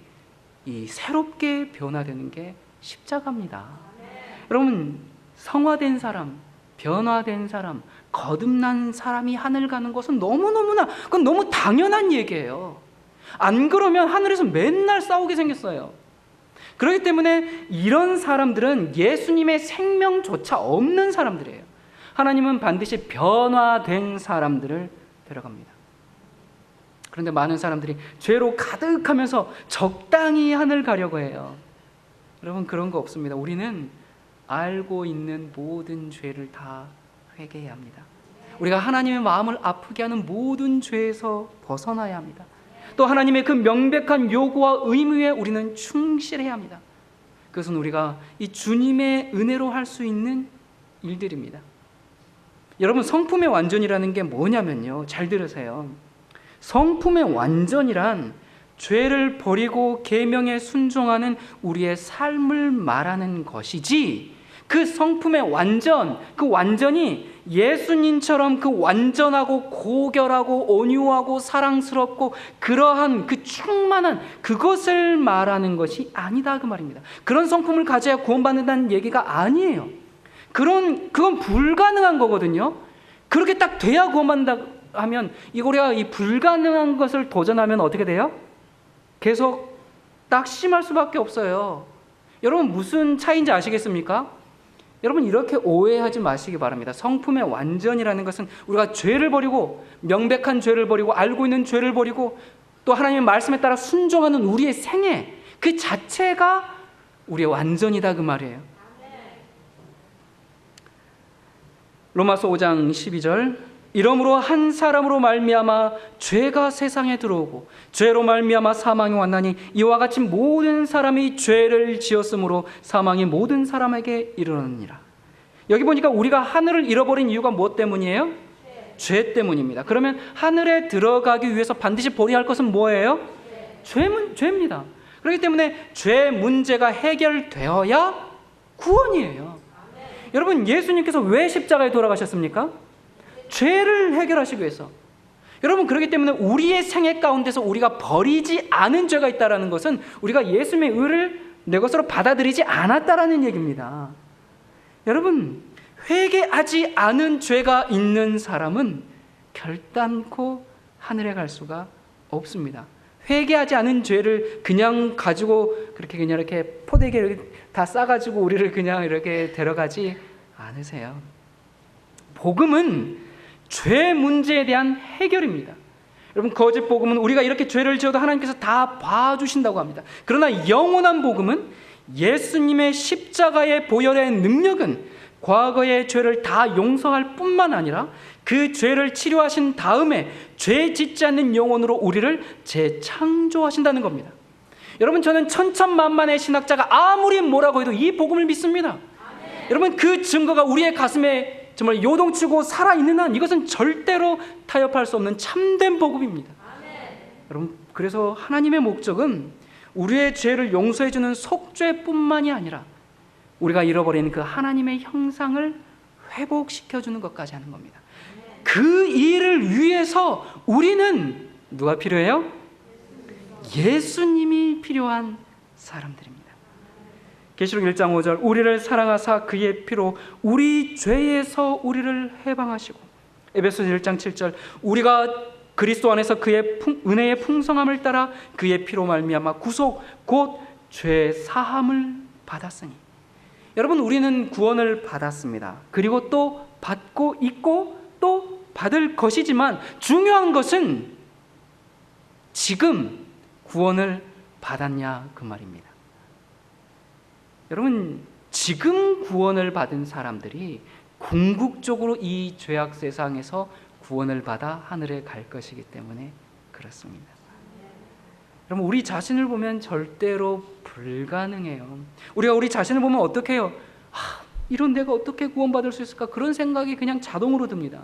새롭게 변화되는 게 십자가입니다. 여러분, 성화된 사람, 변화된 사람, 거듭난 사람이 하늘 가는 것은 그건 너무 당연한 얘기예요. 안 그러면 하늘에서 맨날 싸우게 생겼어요. 그렇기 때문에 이런 사람들은 예수님의 생명조차 없는 사람들이에요. 하나님은 반드시 변화된 사람들을 데려갑니다. 그런데 많은 사람들이 죄로 가득하면서 적당히 하늘 가려고 해요. 여러분, 그런 거 없습니다. 우리는 알고 있는 모든 죄를 다 회개해야 합니다. 우리가 하나님의 마음을 아프게 하는 모든 죄에서 벗어나야 합니다. 또 하나님의 그 명백한 요구와 의무에 우리는 충실해야 합니다. 그것은 우리가 이 주님의 은혜로 할 수 있는 일들입니다. 여러분, 성품의 완전이라는 게 뭐냐면요, 잘 들으세요. 성품의 완전이란 죄를 버리고 계명에 순종하는 우리의 삶을 말하는 것이지, 그 성품의 완전, 그 완전이 예수님처럼 그 완전하고 고결하고 온유하고 사랑스럽고 그러한 그 충만한 그것을 말하는 것이 아니다, 그 말입니다. 그런 성품을 가져야 구원받는다는 얘기가 아니에요. 그건 불가능한 거거든요. 그렇게 딱 돼야 구원받는다 하면, 우리가 이 불가능한 것을 도전하면 어떻게 돼요? 계속 낙심할 수밖에 없어요. 여러분, 무슨 차이인지 아시겠습니까? 여러분, 이렇게 오해하지 마시기 바랍니다. 성품의 완전이라는 것은 우리가 죄를 버리고, 명백한 죄를 버리고, 알고 있는 죄를 버리고, 또 하나님의 말씀에 따라 순종하는 우리의 생애, 그 자체가 우리의 완전이다, 그 말이에요. 로마서 5장 12절, 이러므로 한 사람으로 말미암아 죄가 세상에 들어오고 죄로 말미암아 사망이 왔나니 이와 같이 모든 사람이 죄를 지었으므로 사망이 모든 사람에게 이르렀느니라. 여기 보니까 우리가 하늘을 잃어버린 이유가 무엇 때문이에요? 죄 때문입니다. 그러면 하늘에 들어가기 위해서 반드시 버려야 할 것은 뭐예요? 죄입니다. 그렇기 때문에 죄 문제가 해결되어야 구원이에요. 여러분, 예수님께서 왜 십자가에 돌아가셨습니까? 죄를 해결하시기 위해서. 여러분, 그렇기 때문에 우리의 생애 가운데서 우리가 버리지 않은 죄가 있다는 것은 우리가 예수님의 의를 내 것으로 받아들이지 않았다라는 얘기입니다. 여러분, 회개하지 않은 죄가 있는 사람은 결단코 하늘에 갈 수가 없습니다. 회개하지 않은 죄를 그냥 가지고 그렇게 그냥 이렇게 포대기를 다 싸가지고 우리를 그냥 이렇게 데려가지 않으세요. 복음은 죄 문제에 대한 해결입니다. 여러분, 거짓 복음은 우리가 이렇게 죄를 지어도 하나님께서 다 봐주신다고 합니다. 그러나 영원한 복음은 예수님의 십자가의 보혈의 능력은 과거의 죄를 다 용서할 뿐만 아니라 그 죄를 치료하신 다음에 죄 짓지 않는 영혼으로 우리를 재창조하신다는 겁니다. 여러분, 저는 천천만만의 신학자가 아무리 뭐라고 해도 이 복음을 믿습니다. 여러분, 그 증거가 우리의 가슴에 정말 요동치고 살아있는 한 이것은 절대로 타협할 수 없는 참된 복음입니다. 여러분, 그래서 하나님의 목적은 우리의 죄를 용서해주는 속죄뿐만이 아니라 우리가 잃어버린 그 하나님의 형상을 회복시켜주는 것까지 하는 겁니다. 그 일을 위해서 우리는 누가 필요해요? 예수님이 필요한 사람들입니다. 계시록 1장 5절 우리를 사랑하사 그의 피로 우리 죄에서 우리를 해방하시고, 에베소서 1장 7절 우리가 그리스도 안에서 그의 은혜의 풍성함을 따라 그의 피로 말미암아 구속 곧 죄 사함을 받았으니. 여러분, 우리는 구원을 받았습니다. 그리고 또 받고 있고 또 받을 것이지만 중요한 것은 지금 구원을 받았냐 그 말입니다. 여러분, 지금 구원을 받은 사람들이 궁극적으로 이 죄악 세상에서 구원을 받아 하늘에 갈 것이기 때문에 그렇습니다. 여러분, 우리 자신을 보면 절대로 불가능해요. 우리가 우리 자신을 보면 어떻게 해요? 이런 내가 어떻게 구원받을 수 있을까? 그런 생각이 그냥 자동으로 듭니다.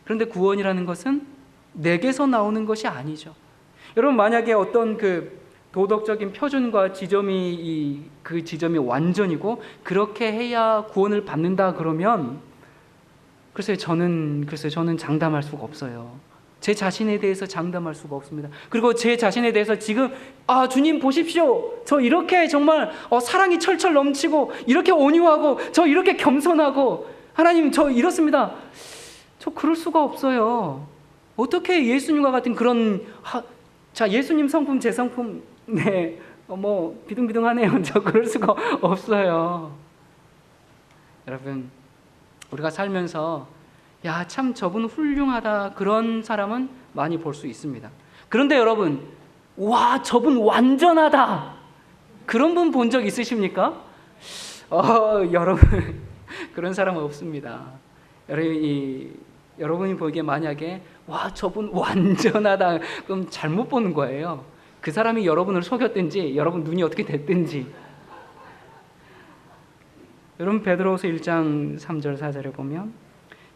그런데 구원이라는 것은 내게서 나오는 것이 아니죠. 여러분, 만약에 어떤 그 도덕적인 표준과 지점이 그 지점이 완전이고 그렇게 해야 구원을 받는다 그러면 글쎄요, 저는 장담할 수가 없어요. 제 자신에 대해서 장담할 수가 없습니다. 그리고 제 자신에 대해서 지금 주님 보십시오, 저 이렇게 정말 사랑이 철철 넘치고 이렇게 온유하고 저 이렇게 겸손하고 하나님 저 이렇습니다. 저 그럴 수가 없어요. 어떻게 예수님과 같은 그런 예수님 성품 제 성품 비등비등하네요. 저 그럴 수가 없어요. 여러분, 우리가 살면서 참 저분 훌륭하다 그런 사람은 많이 볼 수 있습니다. 그런데 여러분, 저분 완전하다 그런 분 본 적 있으십니까? 여러분 그런 사람은 없습니다. 여러분이 보기에 만약에 저분 완전하다 그럼 잘못 보는 거예요. 그 사람이 여러분을 속였든지 여러분 눈이 어떻게 됐든지. 여러분, 베드로후서 1장 3절 4절에 보면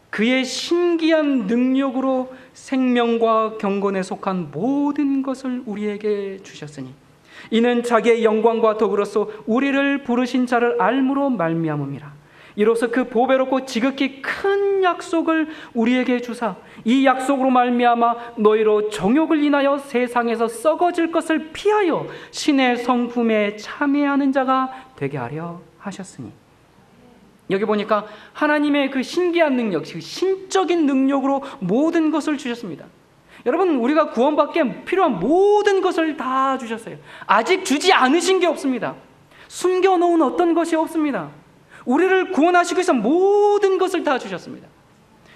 그의 신기한 능력으로 생명과 경건에 속한 모든 것을 우리에게 주셨으니 이는 자기의 영광과 더불어서 우리를 부르신 자를 알므로 말미암음이라. 이로써 그 보배롭고 지극히 큰 약속을 우리에게 주사 이 약속으로 말미암아 너희로 정욕을 인하여 세상에서 썩어질 것을 피하여 신의 성품에 참여하는 자가 되게 하려 하셨으니. 여기 보니까 하나님의 그 신기한 능력, 신적인 능력으로 모든 것을 주셨습니다. 여러분, 우리가 구원받기에 필요한 모든 것을 다 주셨어요. 아직 주지 않으신 게 없습니다. 숨겨놓은 어떤 것이 없습니다. 우리를 구원하시기 위해서 모든 것을 다 주셨습니다.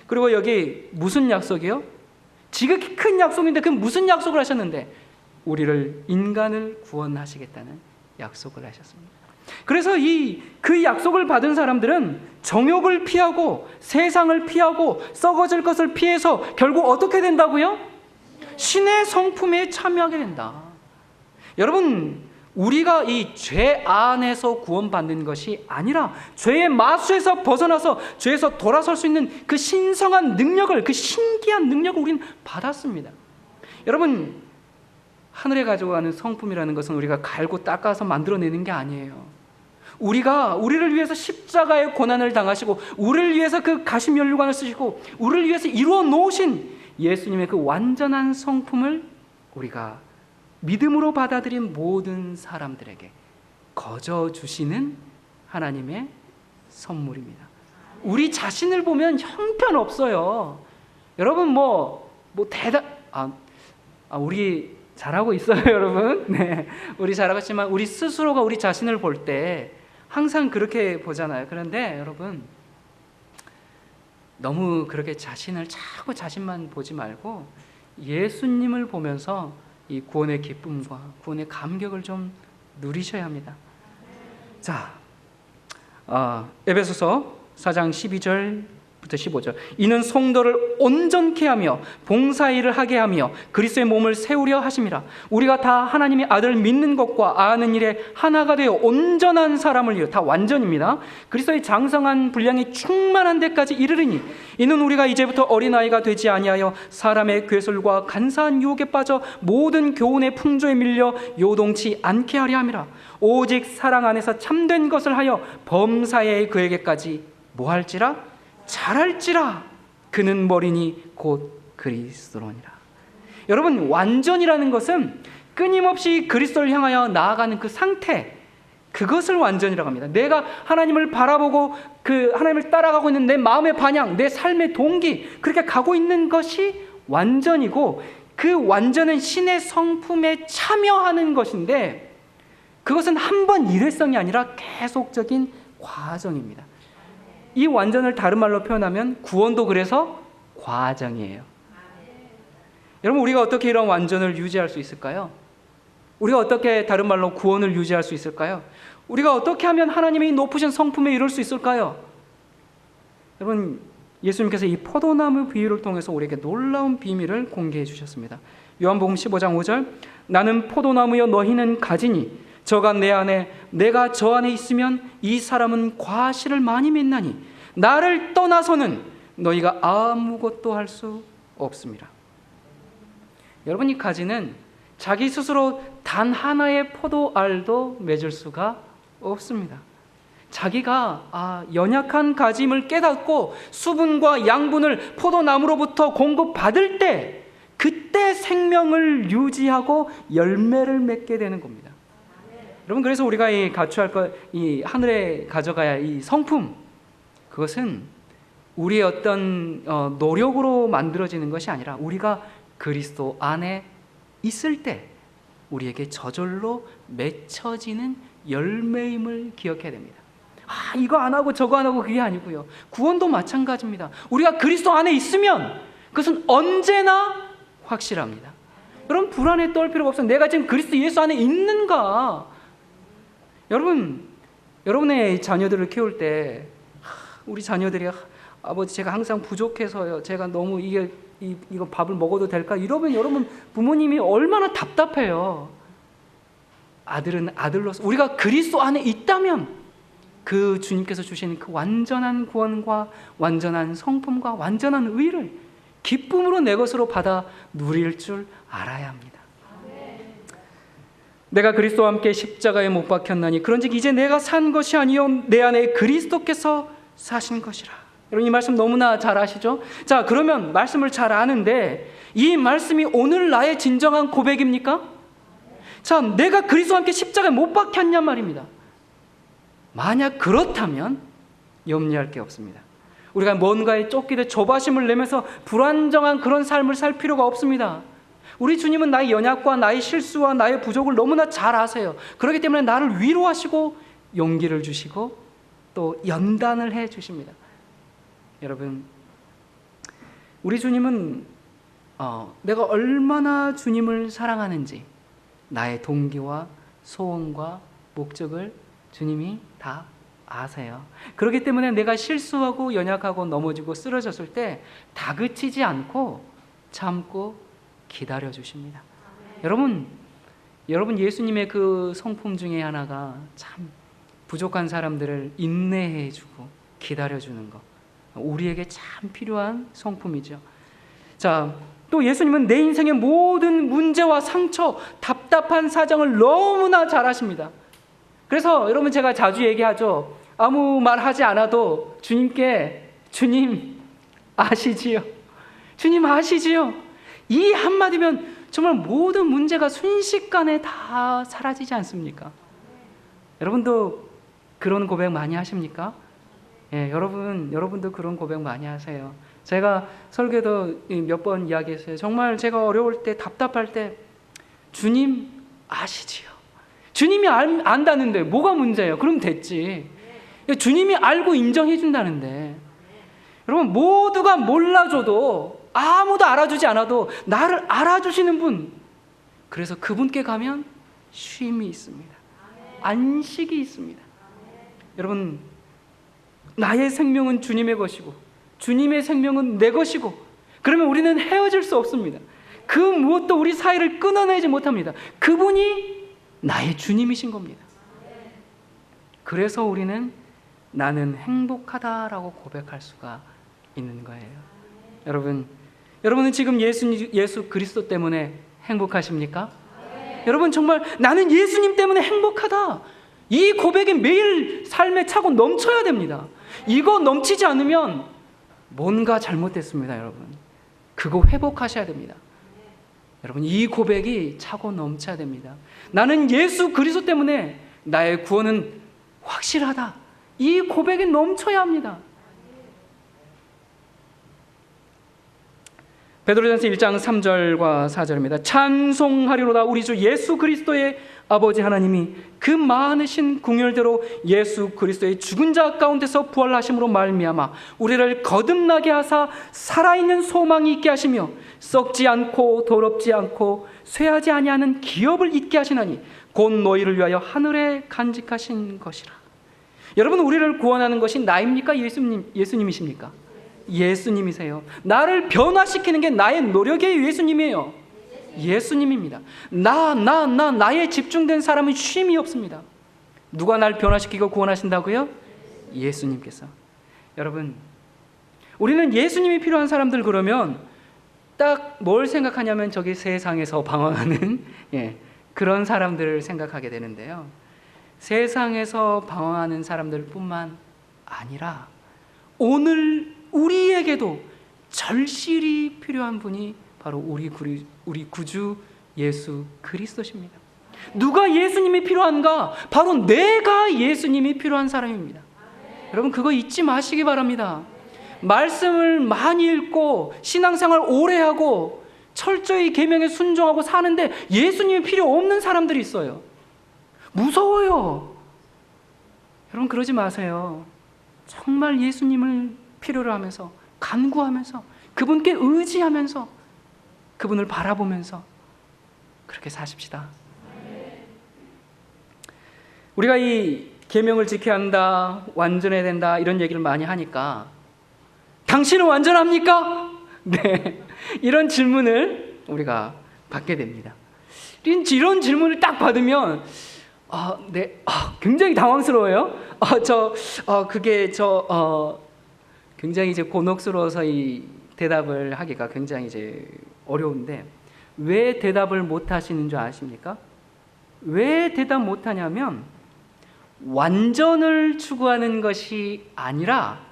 그리고 여기 무슨 약속이요? 지극히 큰 약속인데 그 무슨 약속을 하셨는데? 우리를 인간을 구원하시겠다는 약속을 하셨습니다. 그래서 그 약속을 받은 사람들은 정욕을 피하고 세상을 피하고 썩어질 것을 피해서 결국 어떻게 된다고요? 신의 성품에 참여하게 된다. 여러분, 우리가 이 죄 안에서 구원받는 것이 아니라 죄의 마수에서 벗어나서 죄에서 돌아설 수 있는 그 신성한 능력을, 그 신기한 능력을 우리는 받았습니다. 여러분, 하늘에 가져가는 성품이라는 것은 우리가 갈고 닦아서 만들어내는 게 아니에요. 우리를 위해서 십자가의 고난을 당하시고 우리를 위해서 그 가시면류관을 쓰시고 우리를 위해서 이루어 놓으신 예수님의 그 완전한 성품을 우리가 믿음으로 받아들인 모든 사람들에게 거저 주시는 하나님의 선물입니다. 우리 자신을 보면 형편없어요. 여러분 우리 잘하고 있어요, 여러분. 네, 우리 잘하고 있지만 우리 스스로가 우리 자신을 볼 때 항상 그렇게 보잖아요. 그런데 여러분, 너무 그렇게 자꾸 자신만 보지 말고 예수님을 보면서 이 구원의 기쁨과 구원의 감격을 좀 누리셔야 합니다. 자, 에베소서 4장 12절부터 15절. 이는 성도를 온전케 하며 봉사일을 하게 하며 그리스도의 몸을 세우려 하심이라. 우리가 다 하나님의 아들을 믿는 것과 아는 일에 하나가 되어 온전한 사람을 이루어, 다 완전입니다. 그리스도의 장성한 분량이 충만한 데까지 이르리니 이는 우리가 이제부터 어린아이가 되지 아니하여 사람의 괴술과 간사한 유혹에 빠져 모든 교훈의 풍조에 밀려 요동치 않게 하려 함이라. 오직 사랑 안에서 참된 것을 하여 범사에 그에게까지 뭐할지라? 잘할지라. 그는 머리니 곧 그리스도로니라. 여러분, 완전이라는 것은 끊임없이 그리스도를 향하여 나아가는 그 상태, 그것을 완전이라고 합니다. 내가 하나님을 바라보고 그 하나님을 따라가고 있는 내 마음의 반향, 내 삶의 동기, 그렇게 가고 있는 것이 완전이고, 그 완전은 신의 성품에 참여하는 것인데 그것은 한 번 일회성이 아니라 계속적인 과정입니다. 이 완전을 다른 말로 표현하면 구원도 그래서 과정이에요. 여러분, 우리가 어떻게 이런 완전을 유지할 수 있을까요? 우리가 어떻게 다른 말로 구원을 유지할 수 있을까요? 우리가 어떻게 하면 하나님의 높으신 성품에 이룰 수 있을까요? 여러분, 예수님께서 이 포도나무 비유를 통해서 우리에게 놀라운 비밀을 공개해 주셨습니다. 요한복음 15장 5절. 나는 포도나무여 너희는 가지니 저가 내 안에 내가 저 안에 있으면 이 사람은 과실을 많이 맺나니 나를 떠나서는 너희가 아무것도 할 수 없습니다. 여러분, 이 가지는 자기 스스로 단 하나의 포도알도 맺을 수가 없습니다. 자기가 연약한 가짐을 깨닫고 수분과 양분을 포도나무로부터 공급받을 때 그때 생명을 유지하고 열매를 맺게 되는 겁니다. 여러분, 그래서 우리가 갖춰야 할 것, 이 하늘에 가져가야 이 성품, 그것은 우리의 어떤 노력으로 만들어지는 것이 아니라 우리가 그리스도 안에 있을 때 우리에게 저절로 맺혀지는 열매임을 기억해야 됩니다. 이거 안 하고 저거 안 하고 그게 아니고요. 구원도 마찬가지입니다. 우리가 그리스도 안에 있으면 그것은 언제나 확실합니다. 여러분, 불안에 떨 필요가 없어요. 내가 지금 그리스도 예수 안에 있는가? 여러분, 여러분의 자녀들을 키울 때 우리 자녀들이 아버지 제가 항상 부족해서요. 제가 너무 이거 밥을 먹어도 될까? 이러면 여러분 부모님이 얼마나 답답해요. 아들은 아들로서 우리가 그리스도 안에 있다면 그 주님께서 주시는 그 완전한 구원과 완전한 성품과 완전한 의를 기쁨으로 내 것으로 받아 누릴 줄 알아야 합니다. 내가 그리스도와 함께 십자가에 못 박혔나니 그런즉 이제 내가 산 것이 아니요 내 안에 그리스도께서 사신 것이라. 여러분, 이 말씀 너무나 잘 아시죠? 자, 그러면 말씀을 잘 아는데 이 말씀이 오늘 나의 진정한 고백입니까? 자, 내가 그리스도와 함께 십자가에 못 박혔냔 말입니다. 만약 그렇다면 염려할 게 없습니다. 우리가 뭔가에 쫓기듯 조바심을 내면서 불안정한 그런 삶을 살 필요가 없습니다. 우리 주님은 나의 연약과 나의 실수와 나의 부족을 너무나 잘 아세요. 그렇기 때문에 나를 위로하시고 용기를 주시고 또 연단을 해 주십니다. 여러분, 우리 주님은 내가 얼마나 주님을 사랑하는지 나의 동기와 소원과 목적을 주님이 다 아세요. 그렇기 때문에 내가 실수하고 연약하고 넘어지고 쓰러졌을 때 다그치지 않고 참고 기다려 주십니다. 여러분 예수님의 그 성품 중에 하나가 참 부족한 사람들을 인내해 주고 기다려 주는 것, 우리에게 참 필요한 성품이죠. 자, 또 예수님은 내 인생의 모든 문제와 상처, 답답한 사정을 너무나 잘 아십니다. 그래서 여러분 제가 자주 얘기하죠. 아무 말 하지 않아도 주님께 주님 아시지요? 주님 아시지요? 이 한마디면 정말 모든 문제가 순식간에 다 사라지지 않습니까? 여러분도 그런 고백 많이 하십니까? 예, 여러분도 그런 고백 많이 하세요. 제가 설교도 몇 번 이야기했어요. 정말 제가 어려울 때, 답답할 때 주님 아시지요? 주님이 안다는데 뭐가 문제예요? 그럼 됐지. 주님이 알고 인정해 준다는데, 여러분 모두가 몰라줘도, 아무도 알아주지 않아도 나를 알아주시는 분, 그래서 그분께 가면 쉼이 있습니다. 안식이 있습니다. 여러분, 나의 생명은 주님의 것이고 주님의 생명은 내 것이고, 그러면 우리는 헤어질 수 없습니다. 그 무엇도 우리 사이를 끊어내지 못합니다. 그분이 나의 주님이신 겁니다. 그래서 우리는 나는 행복하다라고 고백할 수가 있는 거예요. 여러분은 지금 예수 그리스도 때문에 행복하십니까? 여러분 정말 나는 예수님 때문에 행복하다, 이 고백이 매일 삶에 차고 넘쳐야 됩니다. 이거 넘치지 않으면 뭔가 잘못됐습니다. 여러분 그거 회복하셔야 됩니다. 여러분 이 고백이 차고 넘쳐야 됩니다. 나는 예수 그리스도 때문에 나의 구원은 확실하다, 이 고백이 넘쳐야 합니다. 베드로전서 1장 3절과 4절입니다. 찬송하리로다 우리 주 예수 그리스도의 아버지 하나님이 그 많으신 궁율대로 예수 그리스도의 죽은 자 가운데서 부활하심으로 말미암아 우리를 거듭나게 하사 살아있는 소망이 있게 하시며 썩지 않고 더럽지 않고 쇠하지 아니하는 기업을 있게 하시나니 곧 너희를 위하여 하늘에 간직하신 것이라. 여러분 우리를 구원하는 것이 나입니까? 예수님이십니까? 예수님이세요. 나를 변화시키는 게 나의 노력의 예수님이에요. 예수님입니다. 나에 집중된 사람은 쉼이 없습니다. 누가 날 변화시키고 구원하신다고요? 예수님께서. 여러분 우리는 예수님이 필요한 사람들 그러면 딱 뭘 생각하냐면 저기 세상에서 방황하는 그런 사람들을 생각하게 되는데요. 세상에서 방황하는 사람들 뿐만 아니라 오늘 우리에게도 절실히 필요한 분이 바로 우리 구주 예수 그리스도십니다. 누가 예수님이 필요한가? 바로 내가 예수님이 필요한 사람입니다. 여러분 그거 잊지 마시기 바랍니다. 말씀을 많이 읽고 신앙생활 오래 하고 철저히 계명에 순종하고 사는데 예수님이 필요 없는 사람들이 있어요. 무서워요. 여러분 그러지 마세요. 정말 예수님을 필요로 하면서 간구하면서 그분께 의지하면서 그분을 바라보면서 그렇게 사십시다. 우리가 이 계명을 지켜야 한다, 완전해야 된다 이런 얘기를 많이 하니까 당신은 완전합니까? 네, 이런 질문을 우리가 받게 됩니다. 이런 질문을 딱 받으면 굉장히 당황스러워요. 굉장히 이제 곤혹스러워서 이 대답을 하기가 굉장히 이제 어려운데, 왜 대답을 못 하시는 줄 아십니까? 왜 대답 못 하냐면 완전을 추구하는 것이 아니라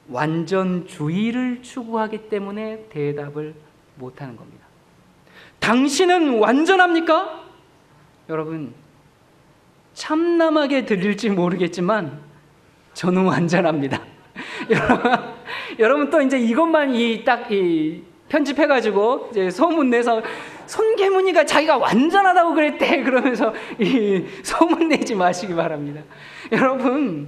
완전주의를 추구하기 때문에 대답을 못 하는 겁니다. 당신은 완전합니까? 여러분 참남하게 들릴지 모르겠지만 저는 완전합니다. 여러분 또 이제 이것만 편집해가지고 이제 소문 내서 손계문이가 자기가 완전하다고 그랬대 그러면서 소문 내지 마시기 바랍니다. 여러분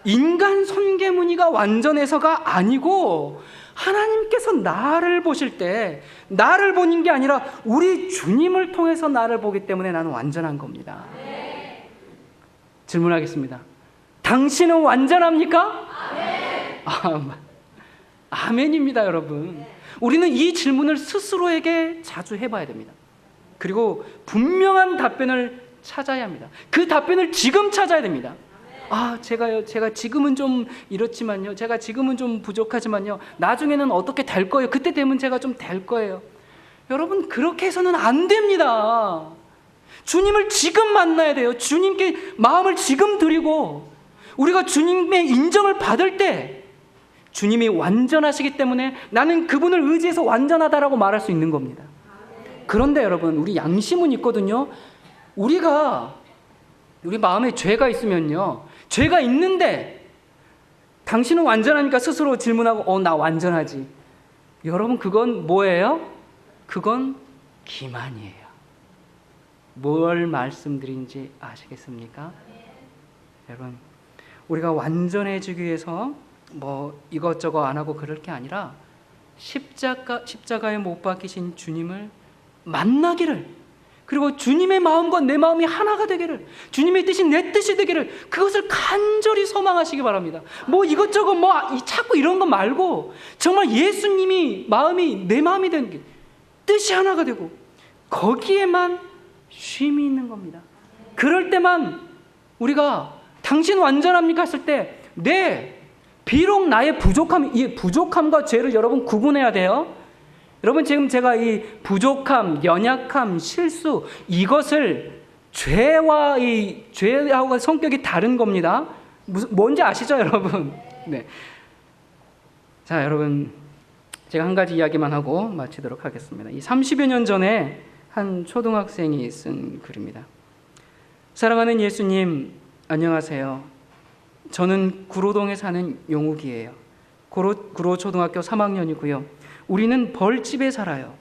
인간 손계문이가 완전해서가 아니고 하나님께서 나를 보실 때 나를 보는 게 아니라 우리 주님을 통해서 나를 보기 때문에 나는 완전한 겁니다. 질문하겠습니다. 당신은 완전합니까? 아멘입니다, 여러분. 우리는 이 질문을 스스로에게 자주 해봐야 됩니다. 그리고 분명한 답변을 찾아야 합니다. 그 답변을 지금 찾아야 됩니다. 제가 지금은 좀 이렇지만요, 제가 지금은 좀 부족하지만요, 나중에는 어떻게 될 거예요. 그때 되면 제가 좀 될 거예요. 여러분, 그렇게 해서는 안 됩니다. 주님을 지금 만나야 돼요. 주님께 마음을 지금 드리고, 우리가 주님의 인정을 받을 때 주님이 완전하시기 때문에 나는 그분을 의지해서 완전하다라고 말할 수 있는 겁니다. 그런데 여러분, 우리 양심은 있거든요. 우리 마음에 죄가 있으면요, 죄가 있는데 당신은 완전하니까 스스로 질문하고 나 완전하지. 여러분, 그건 뭐예요? 그건 기만이에요. 뭘 말씀드린지 아시겠습니까? 여러분, 우리가 완전해지기 위해서 이것저것 안 하고 그럴 게 아니라 십자가에 못 박히신 주님을 만나기를, 그리고 주님의 마음과 내 마음이 하나가 되기를, 주님의 뜻이 내 뜻이 되기를, 그것을 간절히 소망하시기 바랍니다. 이것저것 자꾸 이런 거 말고 정말 예수님이 마음이 내 마음이 되는 게, 뜻이 하나가 되고 거기에만 쉼이 있는 겁니다. 그럴 때만 우리가 당신 완전합니까? 했을 때 비록 나의 이 부족함과 죄를 여러분 구분해야 돼요. 여러분, 지금 제가 이 부족함, 연약함, 실수, 이것을 죄하고 성격이 다른 겁니다. 뭔지 아시죠, 여러분? 네. 자, 여러분, 제가 한 가지 이야기만 하고 마치도록 하겠습니다. 이 30여 년 전에 한 초등학생이 쓴 글입니다. 사랑하는 예수님, 안녕하세요. 저는 구로동에 사는 용욱이에요. 구로 초등학교 3학년이고요. 우리는 벌집에 살아요.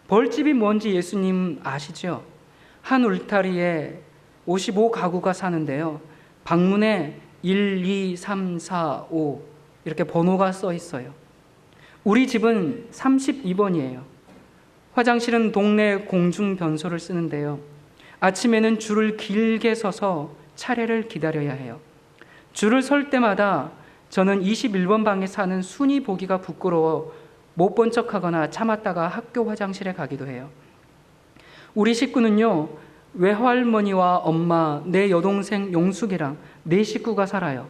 벌집이 뭔지 예수님 아시죠? 한 울타리에 55가구가 사는데요. 방문에 1, 2, 3, 4, 5 이렇게 번호가 써 있어요. 우리 집은 32번이에요. 화장실은 동네 공중 변소를 쓰는데요. 아침에는 줄을 길게 서서 차례를 기다려야 해요. 줄을 설 때마다 저는 21번 방에 사는 순이 보기가 부끄러워 못 본 척하거나 참았다가 학교 화장실에 가기도 해요. 우리 식구는요, 외할머니와 엄마, 내 여동생 용숙이랑 4식구가 살아요.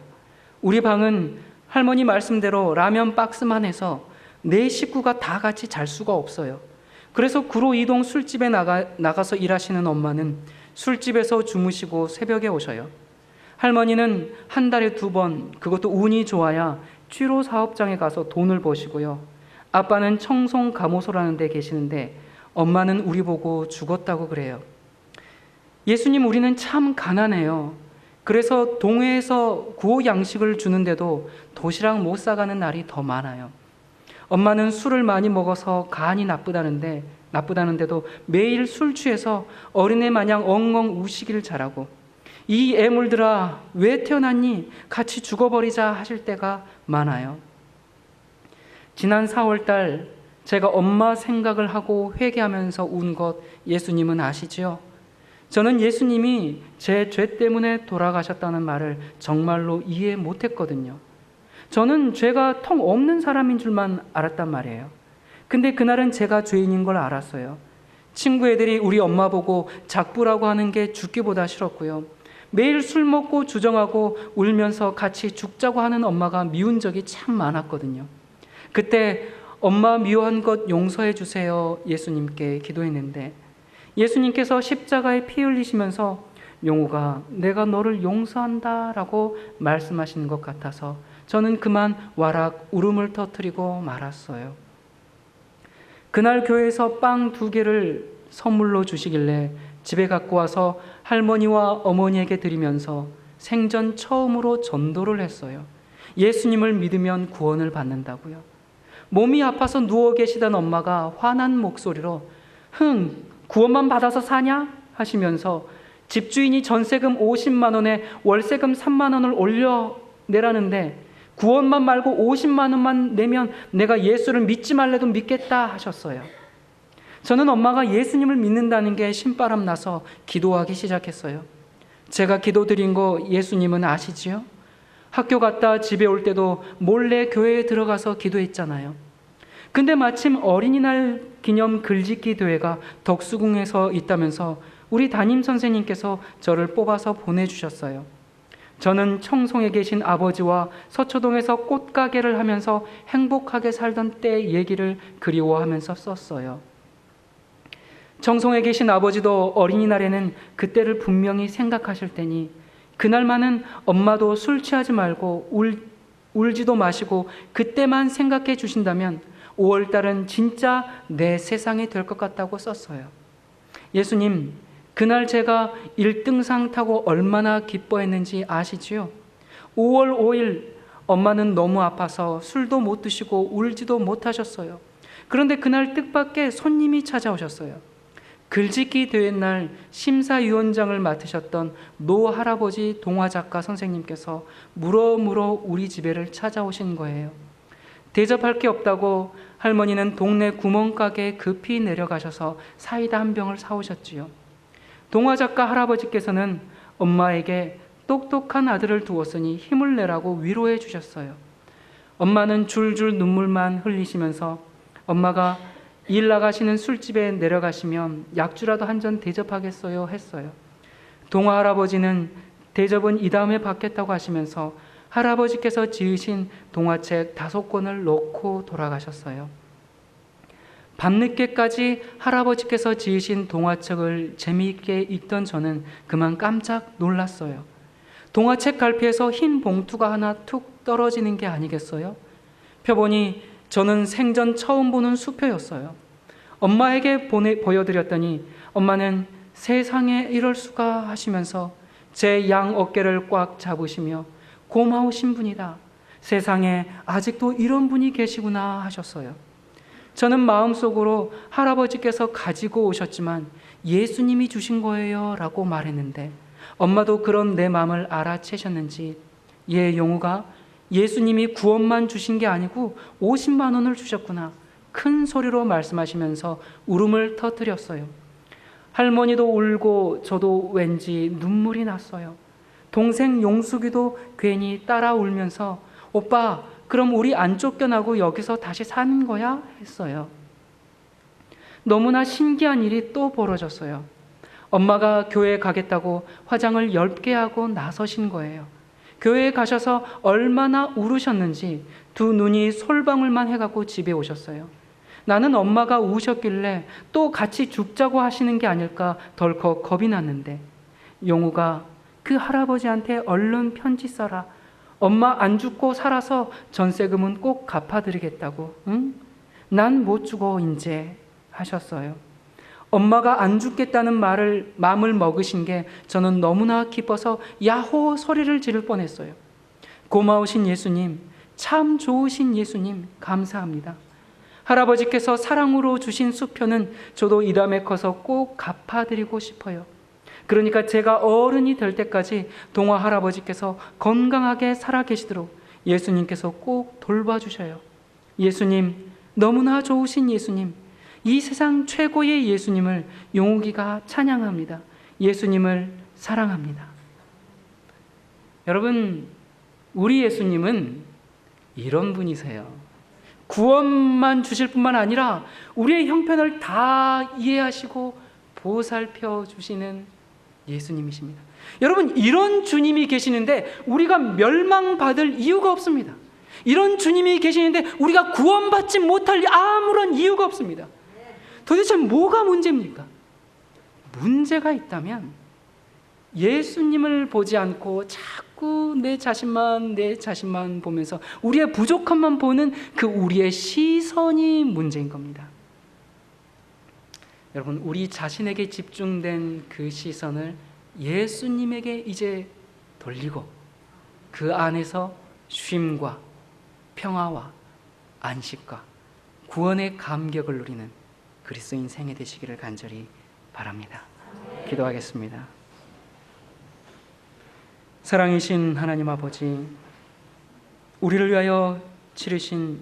우리 방은 할머니 말씀대로 라면 박스만 해서 4식구가 다 같이 잘 수가 없어요. 그래서 구로 이동 술집에 나가서 일하시는 엄마는 술집에서 주무시고 새벽에 오셔요. 할머니는 한 달에 2번, 그것도 운이 좋아야 취로 사업장에 가서 돈을 버시고요. 아빠는 청송 가모소라는 데 계시는데 엄마는 우리 보고 죽었다고 그래요. 예수님, 우리는 참 가난해요. 그래서 동해에서 구호 양식을 주는데도 도시락 못 사가는 날이 더 많아요. 엄마는 술을 많이 먹어서 간이 나쁘다는데도 매일 술 취해서 어린애 마냥 엉엉 우시기를 잘하고, 이 애물들아 왜 태어났니? 같이 죽어버리자 하실 때가 많아요. 지난 4월달 제가 엄마 생각을 하고 회개하면서 운 것 예수님은 아시죠? 저는 예수님이 제 죄 때문에 돌아가셨다는 말을 정말로 이해 못했거든요. 저는 죄가 통 없는 사람인 줄만 알았단 말이에요. 근데 그날은 제가 죄인인 걸 알았어요. 친구 애들이 우리 엄마 보고 작부라고 하는 게 죽기보다 싫었고요. 매일 술 먹고 주정하고 울면서 같이 죽자고 하는 엄마가 미운 적이 참 많았거든요. 그때 엄마 미워한 것 용서해 주세요 예수님께 기도했는데, 예수님께서 십자가에 피 흘리시면서 용우가 내가 너를 용서한다 라고 말씀하시는 것 같아서 저는 그만 와락 울음을 터뜨리고 말았어요. 그날 교회에서 빵 2개를 선물로 주시길래 집에 갖고 와서 할머니와 어머니에게 드리면서 생전 처음으로 전도를 했어요. 예수님을 믿으면 구원을 받는다고요. 몸이 아파서 누워 계시던 엄마가 화난 목소리로 구원만 받아서 사냐? 하시면서 집주인이 전세금 50만 원에 월세금 3만 원을 올려내라는데 구원만 말고 50만 원만 내면 내가 예수를 믿지 말래도 믿겠다 하셨어요. 저는 엄마가 예수님을 믿는다는 게 신바람 나서 기도하기 시작했어요. 제가 기도드린 거 예수님은 아시지요? 학교 갔다 집에 올 때도 몰래 교회에 들어가서 기도했잖아요. 근데 마침 어린이날 기념 글짓기 대회가 덕수궁에서 있다면서 우리 담임 선생님께서 저를 뽑아서 보내주셨어요. 저는 청송에 계신 아버지와 서초동에서 꽃가게를 하면서 행복하게 살던 때 얘기를 그리워하면서 썼어요. 청송에 계신 아버지도 어린이날에는 그때를 분명히 생각하실 테니 그날만은 엄마도 술 취하지 말고 울지도 마시고 그때만 생각해 주신다면 5월달은 진짜 내 세상이 될 것 같다고 썼어요. 예수님, 그날 제가 1등상 타고 얼마나 기뻐했는지 아시지요? 5월 5일 엄마는 너무 아파서 술도 못 드시고 울지도 못하셨어요. 그런데 그날 뜻밖의 손님이 찾아오셨어요. 글짓기 대회 날 심사위원장을 맡으셨던 노 할아버지 동화작가 선생님께서 물어물어 우리 집에를 찾아오신 거예요. 대접할 게 없다고 할머니는 동네 구멍가게에 급히 내려가셔서 사이다 한 병을 사오셨지요. 동화작가 할아버지께서는 엄마에게 똑똑한 아들을 두었으니 힘을 내라고 위로해 주셨어요. 엄마는 줄줄 눈물만 흘리시면서 엄마가 일 나가시는 술집에 내려가시면 약주라도 한 잔 대접하겠어요 했어요. 동화 할아버지는 대접은 이 다음에 받겠다고 하시면서 할아버지께서 지으신 동화책 5권을 놓고 돌아가셨어요. 밤늦게까지 할아버지께서 지으신 동화책을 재미있게 읽던 저는 그만 깜짝 놀랐어요. 동화책 갈피에서 흰 봉투가 하나 툭 떨어지는 게 아니겠어요? 펴보니 저는 생전 처음 보는 수표였어요. 엄마에게 보여드렸더니 엄마는 세상에 이럴 수가 하시면서 제 양 어깨를 꽉 잡으시며 고마우신 분이다. 세상에 아직도 이런 분이 계시구나 하셨어요. 저는 마음속으로 할아버지께서 가지고 오셨지만 예수님이 주신 거예요 라고 말했는데 엄마도 그런 내 마음을 알아채셨는지 얘 용우가 예수님이 구원만 주신 게 아니고 50만 원을 주셨구나 큰 소리로 말씀하시면서 울음을 터뜨렸어요. 할머니도 울고 저도 왠지 눈물이 났어요. 동생 용숙이도 괜히 따라 울면서 오빠 그럼 우리 안 쫓겨나고 여기서 다시 사는 거야? 했어요. 너무나 신기한 일이 또 벌어졌어요. 엄마가 교회에 가겠다고 화장을 엷게 하고 나서신 거예요. 교회에 가셔서 얼마나 울으셨는지 두 눈이 솔방울만 해갖고 집에 오셨어요. 나는 엄마가 우셨길래 또 같이 죽자고 하시는 게 아닐까 덜컥 겁이 났는데 용우가 그 할아버지한테 얼른 편지 써라. 엄마 안 죽고 살아서 전세금은 꼭 갚아드리겠다고. 응? 난 못 죽어 인제 하셨어요. 엄마가 안 죽겠다는 마음을 먹으신 게 저는 너무나 기뻐서 야호 소리를 지를 뻔했어요. 고마우신 예수님, 참 좋으신 예수님 감사합니다. 할아버지께서 사랑으로 주신 수표는 저도 이 다음에 커서 꼭 갚아드리고 싶어요. 그러니까 제가 어른이 될 때까지 동화 할아버지께서 건강하게 살아계시도록 예수님께서 꼭 돌봐주셔요. 예수님, 너무나 좋으신 예수님, 이 세상 최고의 예수님을 용욱이가 찬양합니다. 예수님을 사랑합니다. 여러분, 우리 예수님은 이런 분이세요. 구원만 주실 뿐만 아니라 우리의 형편을 다 이해하시고 보살펴 주시는 예수님이십니다. 여러분, 이런 주님이 계시는데 우리가 멸망받을 이유가 없습니다. 이런 주님이 계시는데 우리가 구원받지 못할 아무런 이유가 없습니다. 도대체 뭐가 문제입니까? 문제가 있다면 예수님을 보지 않고 자꾸 내 자신만 보면서 우리의 부족함만 보는 그 우리의 시선이 문제인 겁니다. 여러분, 우리 자신에게 집중된 그 시선을 예수님에게 이제 돌리고 그 안에서 쉼과 평화와 안식과 구원의 감격을 누리는 그리스도인 생애 되시기를 간절히 바랍니다. 기도하겠습니다. 사랑이신 하나님 아버지, 우리를 위하여 치르신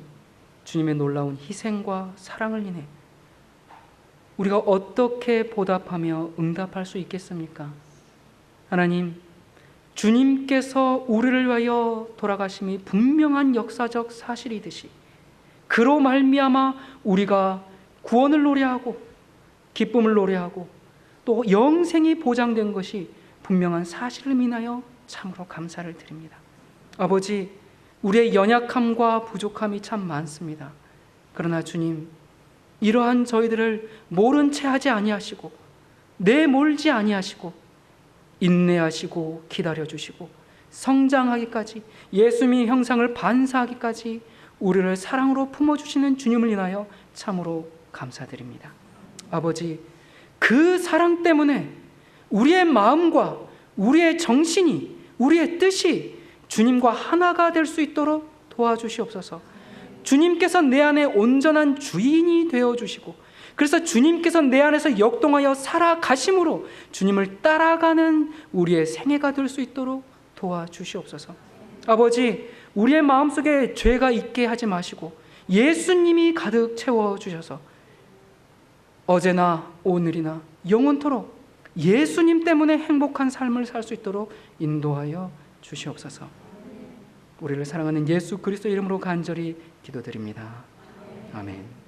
주님의 놀라운 희생과 사랑을 인해 우리가 어떻게 보답하며 응답할 수 있겠습니까? 하나님, 주님께서 우리를 위하여 돌아가심이 분명한 역사적 사실이듯이 그로 말미암아 우리가 구원을 노래하고 기쁨을 노래하고 또 영생이 보장된 것이 분명한 사실을 인하여 참으로 감사를 드립니다. 아버지, 우리의 연약함과 부족함이 참 많습니다. 그러나 주님, 이러한 저희들을 모른 채 하지 아니하시고 내몰지 아니하시고 인내하시고 기다려주시고 성장하기까지 예수님의 형상을 반사하기까지 우리를 사랑으로 품어주시는 주님을 인하여 참으로 감사드립니다. 아버지, 그 사랑 때문에 우리의 마음과 우리의 정신이, 우리의 뜻이 주님과 하나가 될 수 있도록 도와주시옵소서. 주님께서 내 안에 온전한 주인이 되어주시고, 그래서 주님께서 내 안에서 역동하여 살아가심으로 주님을 따라가는 우리의 생애가 될 수 있도록 도와주시옵소서. 아버지, 우리의 마음속에 죄가 있게 하지 마시고 예수님이 가득 채워주셔서 어제나 오늘이나 영원토록 예수님 때문에 행복한 삶을 살 수 있도록 인도하여 주시옵소서. 우리를 사랑하는 예수 그리스도 이름으로 간절히 기도드립니다. 아멘.